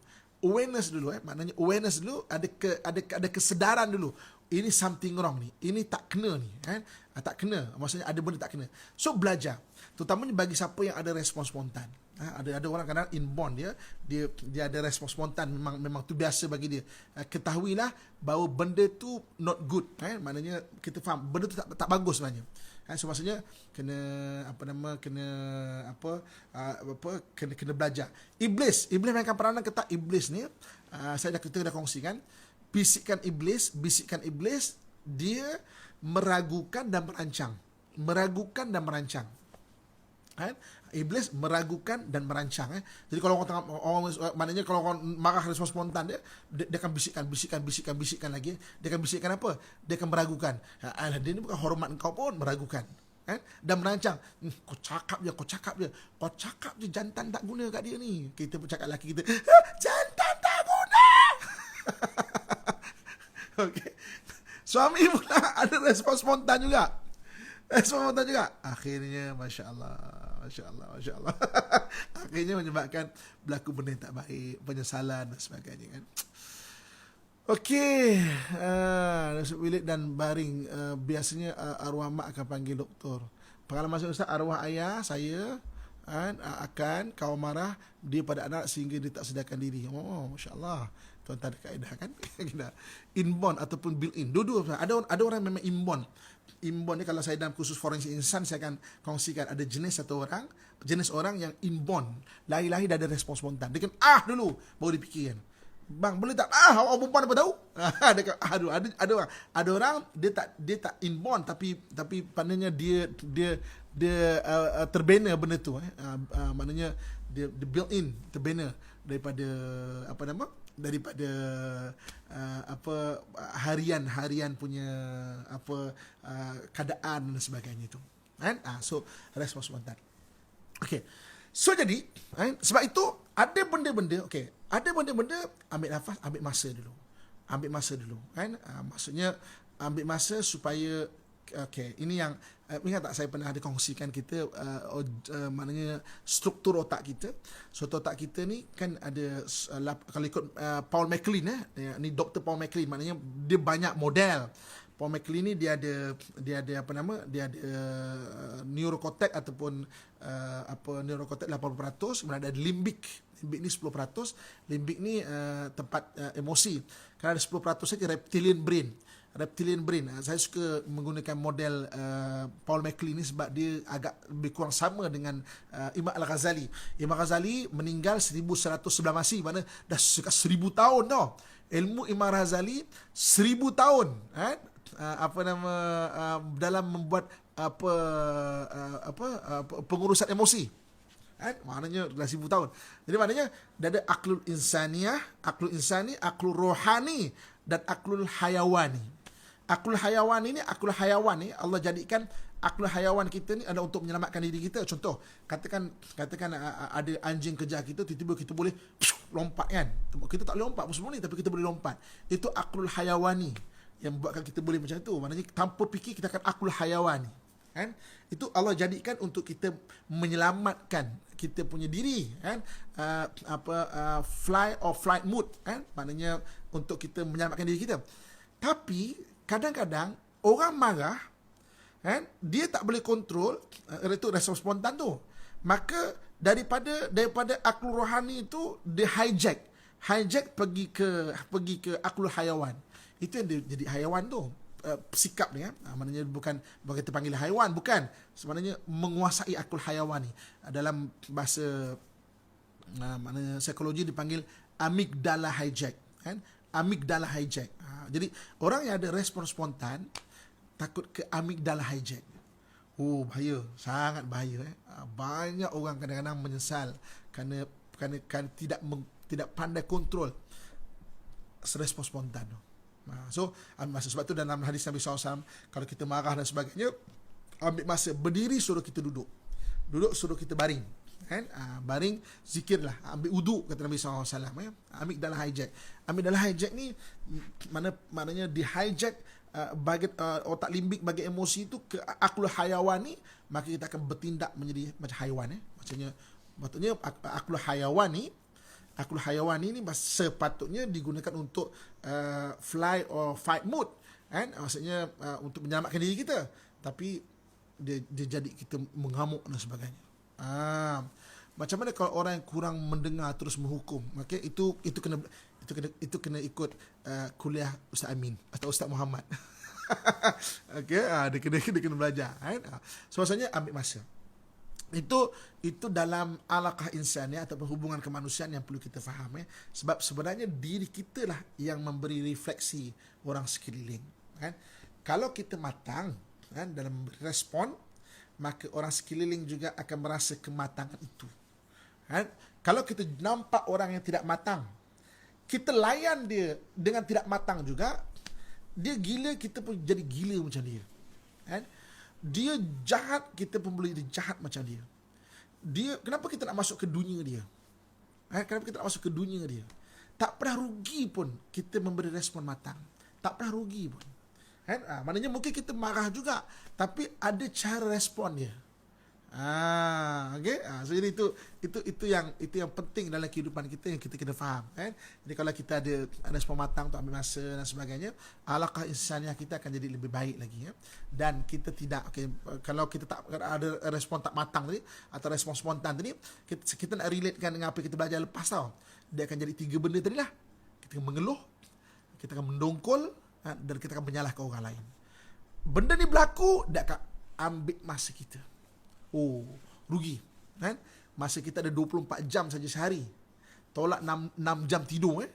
Speaker 1: Maknanya awareness dulu, ada kesedaran dulu. Ini something wrong ni. Ini tak kena ni, kan? Tak kena. Maksudnya ada benda tak kena. So belajar. Terutamanya bagi siapa yang ada respon spontan. Ada orang kadang inborn dia ada respon spontan, memang tu biasa bagi dia. Ketahuilah bahawa benda tu not good, kan? Maknanya kita faham benda tu tak bagus sebenarnya. So maksudnya kena belajar. Iblis mainkan peranan ke tak? Iblis ni kita dah kongsikan. Bisikan iblis dia meragukan dan merancang. Kan? Iblis meragukan dan merancang. Jadi kalau orang maknanya kalau orang marah respon spontan dia akan bisikkan lagi. Dia akan bisikkan apa? Dia akan meragukan. Dia ni bukan hormat engkau pun, meragukan. Dan merancang. Kau cakap je jantan tak guna kat dia ni. Kita bercakap lelaki kita, jantan tak guna. Okay. Suami pula ada respon spontan juga. Akhirnya Masya Allah. Akhirnya menyebabkan berlaku benda yang tak baik, penyesalan dan sebagainya kan. Okey, masuk bilik dan baring. Biasanya arwah mak akan panggil doktor. Pengalaman saya Ustaz, arwah ayah saya akan kau marah dia pada anak sehingga dia tak sedarkan diri. Masya Allah. Tuan tak ada kaedah kan? Inborn ataupun built-in. Dua-dua. Ada orang memang inborn. Inborn ni kalau saya dalam kursus forensik insan, saya akan kongsikan ada jenis orang yang inborn. Lahir-lahir dah ada respon spontan. Dia kan dulu baru dipikirkan. Bang, boleh tak? Awak perempuan apa tahu? Ada orang dia tak inborn tapi pandanya dia terbina benda tu. Maknanya dia built-in, terbina daripada harian punya keadaan dan sebagainya itu. Kan? So respon spontan. Okey. So jadi, sebab itu ada benda-benda, ambil nafas, ambil masa dulu. Kan? Maksudnya ambil masa supaya ini yang ingat tak saya pernah ada kongsikan kita maknanya struktur otak kita. Struktur otak kita ni kan ada kalau ikut Paul MacLean ni Dr. Paul MacLean, maknanya dia banyak model. Paul MacLean ni dia ada neurocortex ataupun neurocortex 80%, kemudian ada limbic ni 10%. Limbic ni tempat emosi. Kerana ada 10% saja reptilian brain. Saya suka menggunakan model Paul MacLean ni sebab dia agak lebih kurang sama dengan Imam Al-Ghazali. Imam Ghazali meninggal 1111 Masih, mana dah sekitar 1000 tahun tau. Ilmu Imam Ghazali 1000 tahun dalam membuat pengurusan emosi. Kan? Maknanya dah 1000 tahun. Jadi maknanya ada aklul insaniyah, aklul insani, aklul rohani dan aklul hayawani. Aklul hayawan ini, aklul hayawan ni Allah jadikan aklul hayawan kita ni adalah untuk menyelamatkan diri kita. Contoh, katakan ada anjing kejar kita, tiba-tiba kita boleh lompat kan. Kita tak boleh lompat musuh ni, tapi kita boleh lompat. Itu aklul hayawani yang buatkan kita boleh macam tu. Maknanya tanpa fikir kita akan aklul hayawani. Kan? Itu Allah jadikan untuk kita menyelamatkan kita punya diri, kan? Fly or flight mode, kan? Maknanya untuk kita menyelamatkan diri kita. Tapi kadang-kadang orang marah, kan? Dia tak boleh kontrol itu respon spontan tu. Maka daripada aklul rohani itu dia hijack pergi ke aklul hayawan. Itu yang dia jadi hayawan tu. Sikap ni, maknanya bukan kita panggil haiwan, bukan, sebenarnya menguasai akul hayawan ni. Dalam bahasa maknanya psikologi dipanggil amigdala hijack, kan? Amigdala hijack. Jadi orang yang ada respon spontan takut ke amigdala hijack. Bahaya, sangat bahaya. Banyak orang kadang-kadang menyesal kerana tidak pandai kontrol respon spontan tu. So ambil masa. Sebab tu dalam hadis Nabi SAW, kalau kita marah dan sebagainya, ambil masa, berdiri suruh kita duduk suruh kita baring, kan? Baring, zikirlah, ambil uduk, kata Nabi SAW, ya? Ambil dalam hijack ni maknanya di hijack bagi otak limbik, bagi emosi itu ke aklul hayawan ni, maka kita akan bertindak menjadi macam haiwan, maksudnya aklul hayawan ni, aklul hayawan ini sepatutnya digunakan untuk fly or fight mode, kan? Maksudnya untuk menyelamatkan diri kita, tapi dia jadi kita mengamuk dan sebagainya. Macam mana kalau orang yang kurang mendengar terus menghukum? Maka itu kena ikut kuliah Ustaz Amin atau Ustaz Muhammad. Okey, dia kena belajar, kan? So maksudnya ambil masa. Itu dalam alaqah insani ataupun hubungan kemanusiaan yang perlu kita faham, sebab sebenarnya diri kita lah yang memberi refleksi orang sekeliling, kan? Kalau kita matang, kan, dalam respon, maka orang sekeliling juga akan merasa kematangan itu, kan? Kalau kita nampak orang yang tidak matang, kita layan dia dengan tidak matang juga, dia gila, kita pun jadi gila macam dia, kan? Dia jahat, kita pun boleh jadi jahat macam dia. Kenapa kita nak masuk ke dunia dia? Kenapa kita nak masuk ke dunia dia? Tak pernah rugi pun kita memberi respon matang. Tak pernah rugi pun. Maknanya mungkin kita marah juga, tapi ada cara respon dia. Okay? So jadi itu yang penting dalam kehidupan kita, yang kita kena faham, kan? Jadi kalau kita ada respon matang untuk ambil masa dan sebagainya, alaqah insaniah kita akan jadi lebih baik lagi, ya? Dan kita tidak, kalau kita tak ada respon tak matang tadi atau respon spontan tadi, kita nak relatekan dengan apa kita belajar lepas tau. Dia akan jadi 3 benda tadi lah. Kita akan mengeluh, kita akan mendongkol, dan kita akan menyalahkan orang lain. Benda ni berlaku, dia akan ambil masa kita. Rugi, kan? Masa kita ada 24 jam saja sehari. Tolak 6 jam tidur,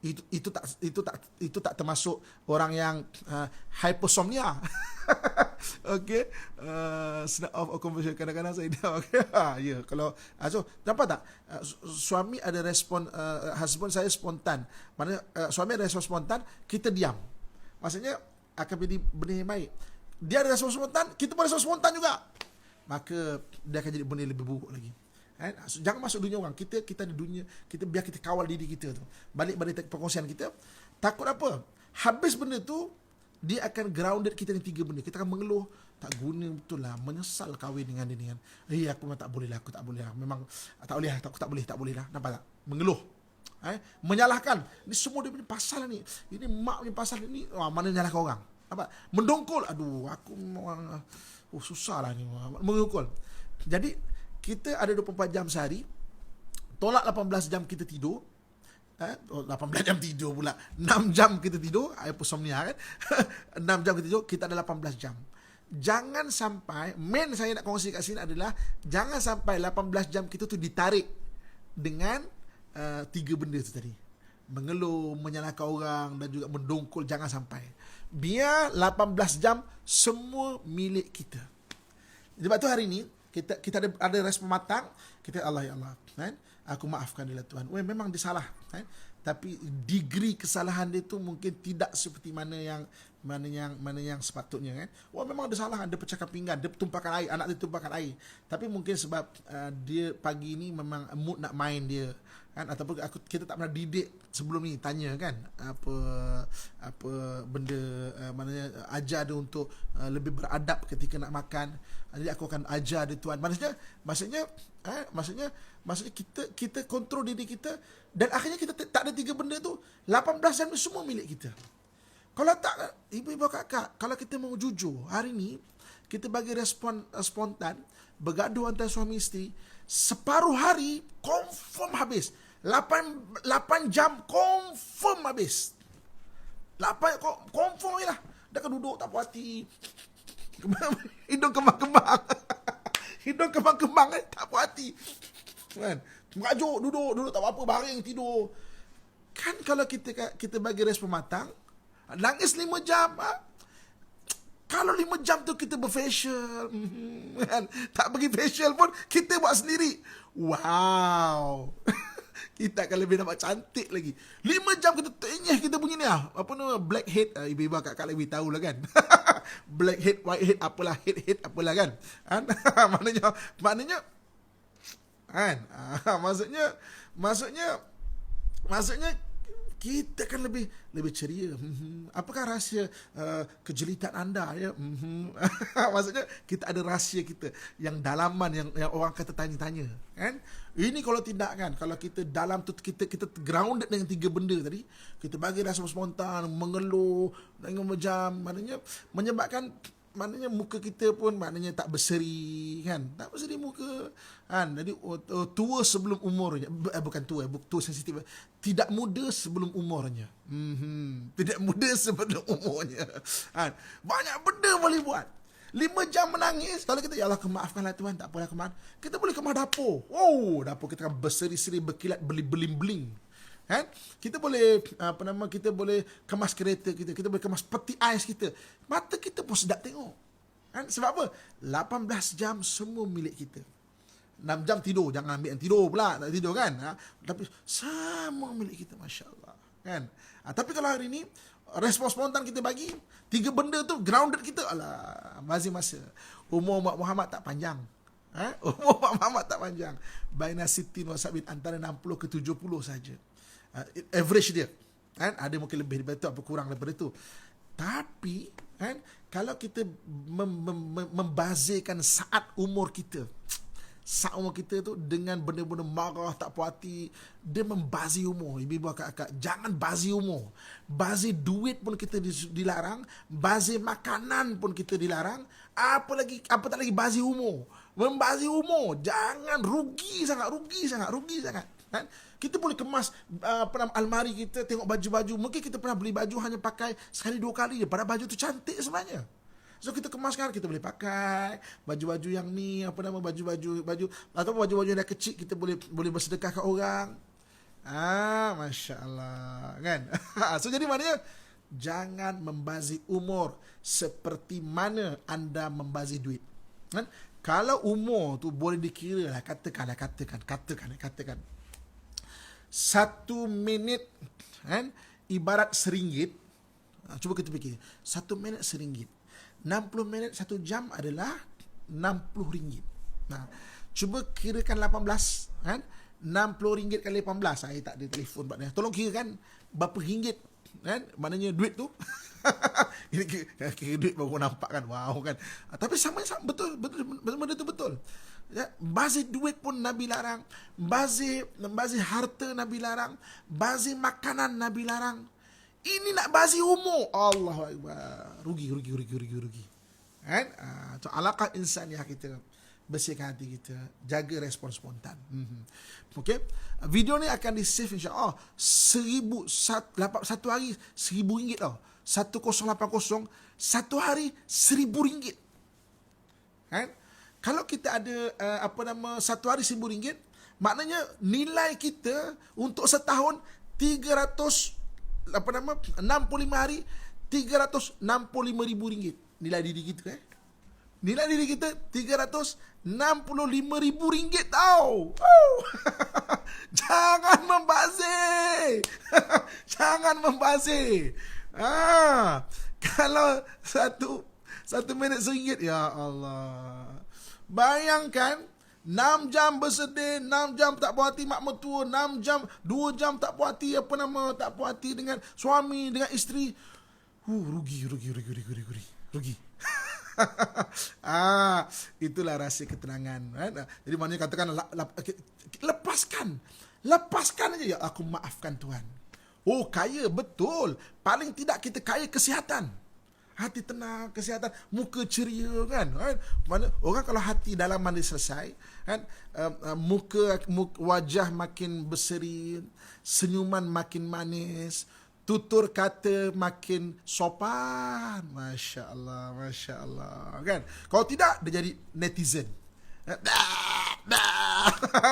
Speaker 1: Itu tak termasuk orang yang hypersomnia. Okey. Snap off conversation kadang-kadang saya dah. Ya, kalau so nampak tak? Suami ada respon, husband saya spontan. Maknanya suami ada respon spontan, kita diam. Maksudnya akan jadi benda yang baik. Dia ada respon spontan, kita pun respon spontan juga. Maka dia akan jadi benda lebih buruk lagi. Jangan masuk dunia orang. Kita ada dunia, biar kita kawal diri kita tu. Balik perkongsian kita. Takut apa? Habis benda tu, dia akan grounded kita dengan 3 benda. Kita akan mengeluh, tak guna betul lah, menyesal kahwin dengan dia ni kan. Aku memang tak boleh lah, aku tak boleh lah. Memang tak boleh lah, aku tak boleh lah. Nampak tak? Mengeluh. Menyalahkan. Ini semua dia punya pasal ni. Ini mak punya pasal ni. Mana nyalahkan orang? Nampak? Mendongkol. Aduh, aku susah lah ni. Mengukul. Jadi kita ada 24 jam sehari, tolak 18 jam kita tidur, 18 jam tidur pula, 6 jam kita tidur, hypersomnia kan. 6 jam kita tidur, kita ada 18 jam. Jangan sampai, saya nak kongsi kat sini adalah, jangan sampai 18 jam kita tu ditarik dengan 3 benda tu tadi. Mengeluh, menyalahkan orang dan juga mendongkol, jangan sampai. Biar 18 jam semua milik kita. Sebab tu hari ni kita ada respon matang, kita Allah ya Allah, kan? Aku maafkan dia Tuhan. Memang dia salah, kan? Tapi degree kesalahan dia tu mungkin tidak seperti mana yang sepatutnya, kan? Memang dia salah, dia pecahkan pinggan, dia tumpahkan air, anak dia tumpahkan air. Tapi mungkin sebab dia pagi ni memang mood nak main dia, kan? Ataupun kita tak pernah didik sebelum ni, tanya kan apa benda, maknanya ajar dia untuk lebih beradab ketika nak makan. Jadi aku akan ajar dia Tuhan. Maksudnya kita kontrol diri kita, dan akhirnya kita tak ada 3 benda tu. 18 jam ni semua milik kita. Kalau tak, ibu-ibu kakak, kalau kita mau jujur, hari ni kita bagi respon spontan, bergaduh antara suami isteri, separuh hari confirm habis. 8 jam confirm habis. 8 confirm je lah. Dah kan duduk tak puas hati. Hidung kembang-kembang. Hidung kembang-kembang kan, tak puas hati. Kan? Merajuk, duduk tak apa-apa, baring, tidur. Kan kalau kita bagi respon matang, nangis 5 jam, kalau 5 jam tu kita berfacial, kan? Tak pergi facial pun, kita buat sendiri. Wow. Kita akan lebih nampak cantik lagi. 5 jam kita tenyeh, kita bunyi ni apa nama, blackhead, ibu-ibu kakak lebih tahu lah kan. Blackhead, whitehead, apalah, head apalah kan. Maknanya kan, maksudnya kita kan lebih ceria. Apakah rahsia kejelitan anda ya? Maksudnya kita ada rahsia kita yang dalaman, yang orang kata tanya-tanya, kan? Ini kalau tidak kan, kalau kita dalam tu kita grounded dengan 3 benda tadi, kita bagi rasa spontan, mengeluh dengan macam, maknanya muka kita pun maknanya tak berseri, kan? Tak berseri muka, kan? Jadi tua sebelum umurnya, bukan tua sensitif, tidak muda sebelum umurnya. Tidak muda sebelum umurnya, kan? Banyak benda boleh buat. 5 jam menangis, kalau kita, ya Allah kemaafkanlah Tuhan, tak apalah kemaafkan. Kita boleh kemas dapur. Dapur kita kan berseri-seri, berkilat, beling-beling. Kan? Kita boleh kita boleh kemas kereta kita boleh kemas peti ais kita. Mata kita pun sedap tengok. Kan? Sebab apa? 18 jam semua milik kita. 6 jam tidur, jangan ambil yang tidur pula, tak tidur kan? Tapi semua milik kita, masya-Allah. Kan? Tapi kalau hari ni respon spontan kita bagi 3 benda tu grounded kita, alah, masih masa. Umur Mak Muhammad tak panjang. Umur Mak Muhammad tak panjang. Baina Sittin wa Sabin, antara 60 ke 70 saja. Average dia, kan? Ada mungkin lebih daripada itu, apa kurang daripada itu. Tapi kan, kalau kita membazirkan saat umur kita tu dengan benda-benda marah, tak puas hati, dia membazir umur. Ibu-ibu kakak, jangan bazir umur. Bazir duit pun kita dilarang, bazir makanan pun kita dilarang, apa tak lagi bazir umur. Membazir umur, jangan, rugi sangat. Kan? Kita boleh kemas almari kita, tengok baju-baju. Mungkin kita pernah beli baju hanya pakai sekali 2 kali je, padahal baju tu cantik sebenarnya. So kita kemaskan, kita boleh pakai baju-baju yang ni, baju atau baju-baju yang dah kecil, kita boleh bersedekah ke orang. Masya-Allah, kan? So jadi maknanya jangan membazir umur seperti mana anda membazir duit. Kan? Kalau umur tu boleh dikira lah, katakan 1 minit, kan, ibarat RM1. Cuba kita fikir, 1 minit RM1. 60 minit 1 jam adalah RM60. Cuba kirakan 18, kan? RM60 kali 18. Saya tak ada telefon buat ni. Tolong kirakan berapa ringgit, kan? Maknanya duit tu. Ini kira duit baru nampak kan. Wow, kan. Tapi sama betul benda tu betul. Ya, bazir duit pun Nabi larang, bazir harta Nabi larang, bazir makanan Nabi larang. Ini nak bazir umur, Allahu Akbar, rugi. Kan? So alaqah insaniah kita, bersihkan hati kita, jaga respon spontan. Okey, video ni akan di save insya-Allah. 1 hari RM1,000 tau. 1080, 1 hari RM1,000. Kan? Kalau kita ada 1 hari RM1,000, maknanya nilai kita untuk setahun 65 hari RM365,000 nilai diri kita. Nilai diri kita RM365,000 tau. Oh. Jangan membazir. Jangan membazir. Kalau satu minit RM1, ya Allah. Bayangkan 6 jam bersedih, 6 jam tak puas hati mak mertua, 6 jam, 2 jam tak puas hati tak puas hati dengan suami, dengan isteri. Rugi. Itulah rahsia ketenangan. Jadi maknanya katakan lepaskan aja, ya aku maafkan Tuhan. Oh, kaya betul. Paling tidak kita kaya kesihatan. Hati tenang, kesihatan, muka ceria kan. Mana orang kalau hati dalaman dia selesai kan, muka wajah makin berseri, senyuman makin manis, tutur kata makin sopan. Masya Allah kan. Kalau tidak dia jadi netizen.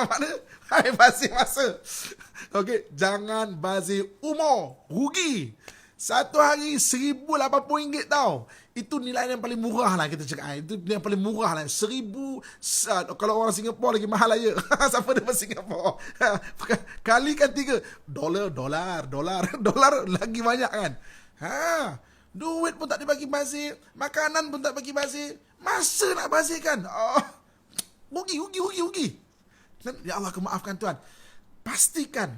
Speaker 1: Mana? Hai bazir masa. Okey, jangan bazir umur, rugi. Satu hari RM1,080 tau. Itu nilai yang paling murah lah kita cakap. Itu yang paling murah lah. 1,000, kalau orang Singapura lagi mahal lah ya. Siapa dia Singapura? Kalikan 3. Dolar lagi banyak kan. Duit pun tak dibagi bazir. Makanan pun tak bagi bazir. Masa nak bazir kan? Rugi. Ya Allah, aku maafkan Tuhan. Pastikan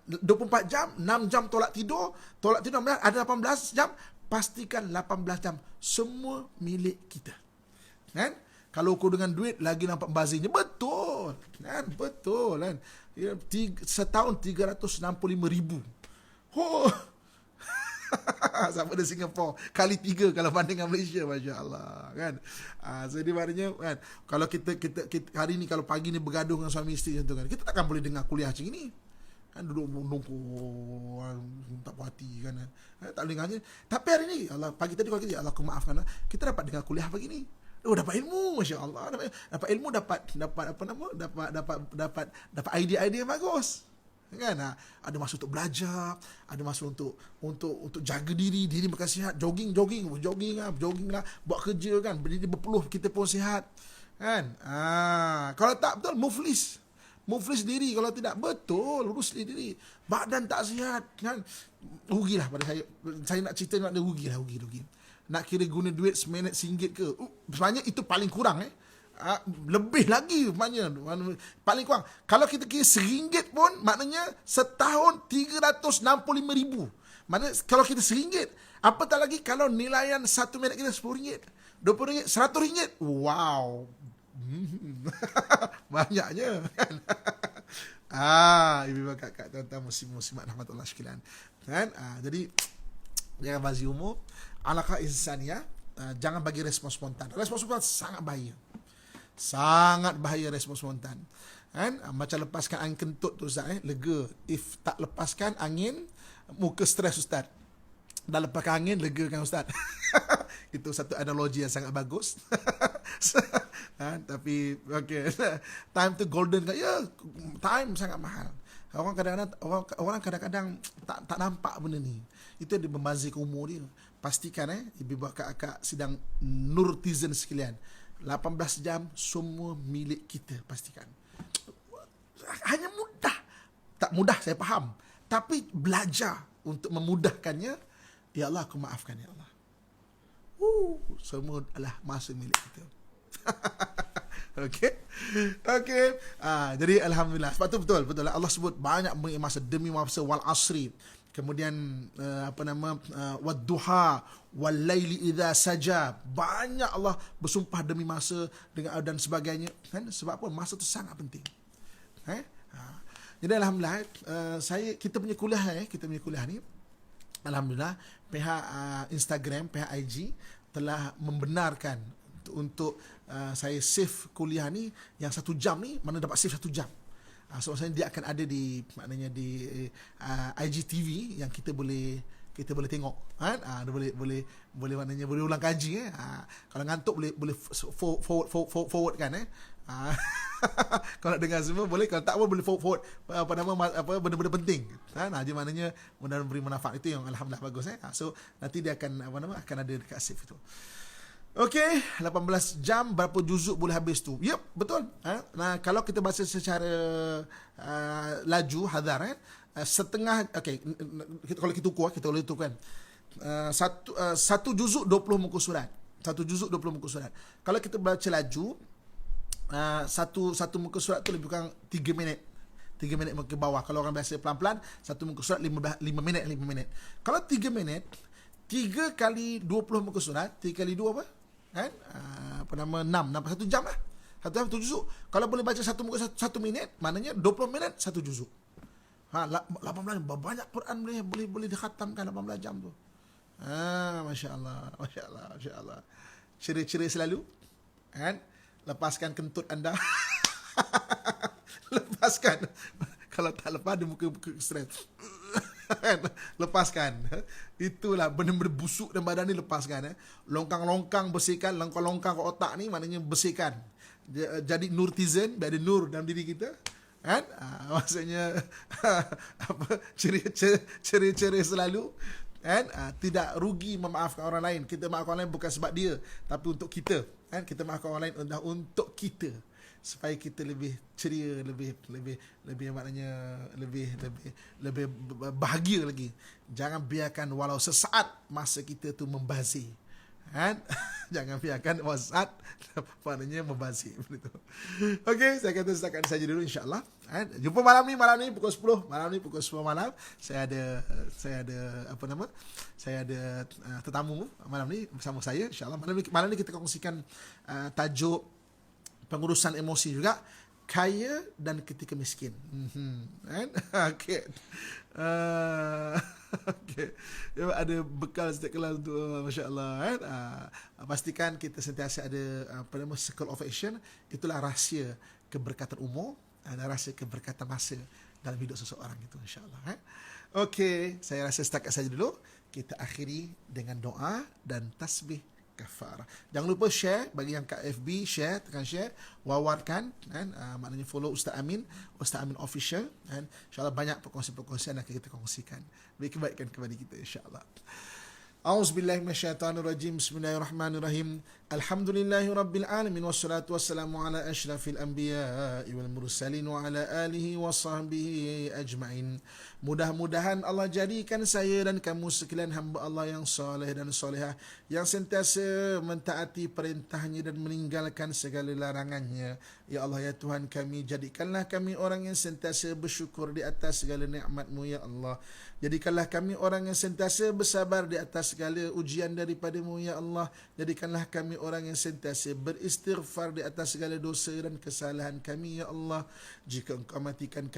Speaker 1: 24 jam, 6 jam tolak tidur ada 18 jam, pastikan 18 jam semua milik kita. Kan? Kalau ukur dengan duit lagi nampak bazirnya. Betul kan? Setahun 365,000. Sama ada Singapura kali 3 kalau banding dengan Malaysia, Masya Allah kan. Jadi maknanya kan, kalau kita hari ni kalau pagi ni bergaduh dengan suami isteri macam tu kan, kita takkan boleh dengar kuliah macam ni kan, duduk nunggu tak puas hati kan, tak boleh dengarnya. Tapi hari ni Allah, pagi tadi kalau kita Allah aku maafkan, kita dapat dengar kuliah pagi ni. Dapat ilmu, Masya Allah. Dapat ilmu, dapat idea-idea yang bagus. Kan? Ada masa untuk belajar, ada masa untuk jaga diri makan sihat, jogging lah, buat kerja kan, berdiri berpeluh kita pun sihat kan. Kalau tak betul muflis diri, kalau tidak betul urus diri, badan tak sihat kan, rugilah pada saya nak cerita nak ada rugi. Nak kira guna duit seminit RM1 ke, sebenarnya itu paling kurang lebih lagi maknanya paling kurang. Kalau kita kira RM1 pun maknanya setahun 365,000. Maknanya kalau kita RM1, apatah lagi kalau nilaian 1 minit kita RM10, RM20, RM100. Wow. Banyaknya kan. Ibu bapa kakak tuan-tuan muslimat rahmatullah sekalian kan. Jadi jangan bazir umur, alaqah insaniyah. Jangan bagi respon spontan. Respon spontan sangat bahaya respon spontan kan. Macam lepaskan angin kentut tu Ustaz, lega. If tak lepaskan angin, muka stres Ustaz. Dah lepaskan angin, lega kan Ustaz. Itu satu analogi yang sangat bagus. Tapi okay. Time tu golden kan. Ya, time sangat mahal. Orang kadang-kadang tak nampak benda ni. Itu dia membazir umur dia. Pastikan ibu bapa kakak sidang nurtizen sekalian, 18 jam semua milik kita, pastikan. Hanya mudah. Tak mudah saya faham, tapi belajar untuk memudahkannya. Ya Allah, aku maafkan ya Allah. Semua adalah masa milik kita. Okey. Jadi alhamdulillah. Sebab tu betul Allah sebut banyak masa, demi masa wal asri. Kemudian wadduha wal laili idza saja. Banyak Allah bersumpah demi masa dengan dan sebagainya kan. Sebab apa? Masa tu sangat penting. Jadi alhamdulillah kita punya kuliah ni alhamdulillah pihak Instagram, pihak IG telah membenarkan untuk saya save kuliah ni yang 1 jam ni, mana dapat save 1 jam. So maksudnya dia akan ada di IGTV yang kita boleh tengok kan. Dia boleh maknanya boleh ulang kaji kalau ngantuk boleh forward kan kalau nak dengar semua boleh, kalau tak pun boleh forward benda-benda penting jadi maknanya mudah-mudahan beri manfaat. Itu yang alhamdulillah bagus So nanti dia akan akan ada dekat save itu. Okey, 18 jam berapa juzuk boleh habis tu? Yep, betul. Nah, kalau kita baca secara laju hadar setengah okey, kalau kita ukur kita boleh ukur kan. Satu juzuk 20 muka surat. Satu juzuk 20 muka surat. Kalau kita baca laju, satu muka surat tu lebih kurang 3 minit. 3 minit ke bawah. Kalau orang biasa pelan-pelan, satu muka surat 5 minit. Kalau 3 minit, 3 kali 20 muka surat, 3 kali 2 apa? Kan? 6, 1 jam lah. 1 jam 1 juzuk. Kalau boleh baca satu muka 1 minit, maknanya 20 minit 1 juzuk. 18 banyak Quran boleh dikhatamkan 18 jam tu. Masya Allah. Ceria-ceria selalu. Kan? Lepaskan kentut anda. Lepaskan. Kalau tak lepas dia muka stres. Lepaskan. Itulah benar-benar busuk dan badan ni, lepaskan. Longkang-longkang bersihkan. Longkang-longkang ke otak ni maknanya bersihkan. Jadi nurtizen, ada nur dalam diri kita. Kan? Maksudnya apa, ceria-ceria selalu. Kan? Tidak rugi memaafkan orang lain. Kita maafkan orang lain bukan sebab dia, tapi untuk kita. Kan? Kita maafkan orang lain untuk kita, supaya kita lebih ceria, lebih maknanya lebih bahagia lagi. Jangan biarkan walau sesaat masa kita tu membazir. Kan? Jangan biarkan wasat maknanya membazir. Okey, saya kata setakat saja dulu insya-Allah. Jumpa malam ni pukul 10. Malam ni pukul 10 malam saya ada tetamu malam ni bersama saya insya-Allah. Malam ni kita kongsikan tajuk pengurusan emosi juga, kaya dan ketika miskin. Okey. Okay. Ada bekal setiap kelas tu, masya-Allah kan. Pastikan kita sentiasa ada circle of action. Itulah rahsia keberkatan umur, dan rahsia keberkatan masa dalam hidup seseorang itu insya-Allah. Okey, saya rasa setakat saja dulu. Kita akhiri dengan doa dan tasbih kafarah. Jangan lupa share, bagi yang kat FB share, tekan share, wawarkan kan, maknanya follow Ustaz Amin official kan. Insya-Allah banyak perkongsian yang akan kita kongsikan. Beri kebaikan kepada kita insya-Allah. A'udzubillahi minasyaitonirrajim. Bismillahirrahmanirrahim. Alhamdulillahirabbil alamin wassalatu wassalamu ala asyrafil anbiya'i wal mursalin wa ala alihi washabbihi ajmain. Mudah-mudahan Allah jadikan saya dan kamu sekalian hamba Allah yang soleh dan solehah, yang sentiasa mentaati perintahnya dan meninggalkan segala larangannya. Ya Allah ya Tuhan kami, jadikanlah kami orang yang sentiasa bersyukur di atas segala nikmat-Mu ya Allah. Jadikanlah kami orang yang sentiasa bersabar di atas segala ujian daripada-Mu ya Allah. Jadikanlah kami orang yang sentiasa beristighfar di atas segala dosa dan kesalahan kami ya Allah. Jika Engkau matikan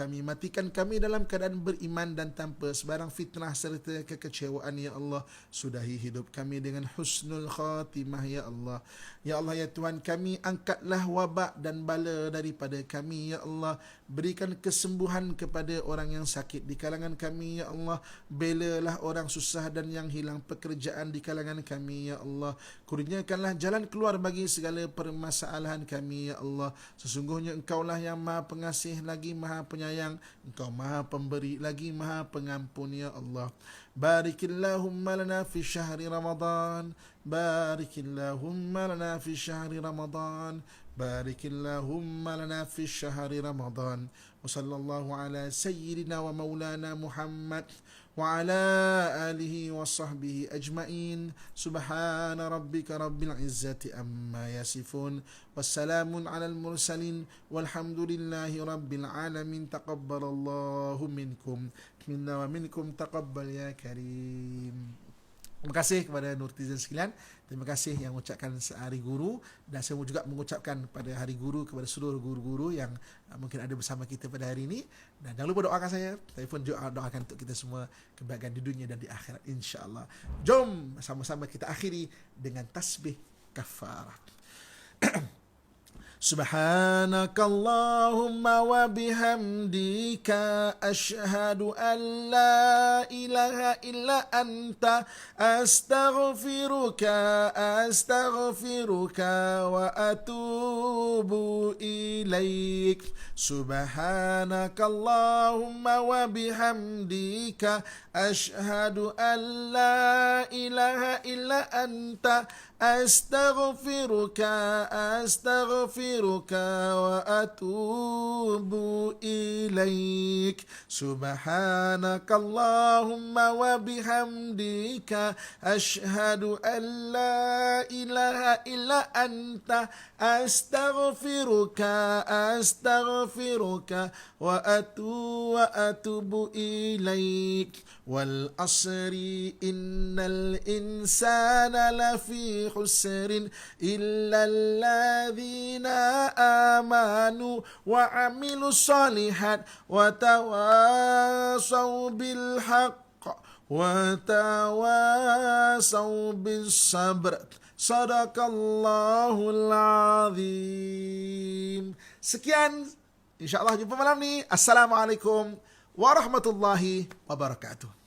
Speaker 1: kami dalam keadaan beriman dan tanpa sebarang fitnah serta kekecewaan ya Allah. Sudahi hidup kami dengan husnul khatimah ya Allah. Ya Allah ya Tuhan kami, angkatlah wabak dan bala daripada kami ya Allah. Berikan kesembuhan kepada orang yang sakit di kalangan kami ya Allah. Belalah orang susah dan yang hilang pekerjaan di kalangan kami ya Allah. Kurniakanlah jalan keluar bagi segala permasalahan kami ya Allah. Sesungguhnya Engkaulah yang Maha Pengasih lagi Maha Penyayang. Engkau Maha Pemberi lagi Maha Pengampun ya Allah. Barikillahumma lana fi syahri Ramadan. Barikillahumma lana fi syahri Ramadan. Barikillahumma lana fi syahri Ramadan. Wa sallallahu ala sayyidina wa maulana Muhammad wa ala alihi wa sahbihi ajma'in. Subhana rabbika rabbil izzati amma yasifun. Wassalamun alal mursalin. Walhamdulillahi rabbil alamin. Taqabbalallahu minkum. Minna wa minkum taqabbal ya karim. Terima kasih kepada nurtizen sekalian. Terima kasih yang mengucapkan Hari Guru. Dan saya juga mengucapkan pada Hari Guru kepada seluruh guru-guru yang mungkin ada bersama kita pada hari ini. Dan jangan lupa doakan saya. Saya pun doakan untuk kita semua kebaikan di dunia dan di akhirat insya-Allah. Jom sama-sama kita akhiri dengan tasbih kafarah. Subhanakallahumma wa bihamdika asyhadu an la ilaha illa anta astaghfiruka wa atubu ilaik. Subhanakallahumma wa bihamdika asyhadu an la ilaha illa anta astaghfiruka wa atubu ilaik. Subhanakallahumma wa bihamdika asyhadu an la ilaha illa anta astaghfiruka wa atubu ilaik. Wal asri innal insana lafi khusrin illa alladhina amanu wa amilu salihat wa tawasaw bil haqq wa tawasaw bis sabr. Sadaqallahul azim. Sekian, insyaallah jumpa malam ni. Assalamualaikum warahmatullahi wabarakatuh.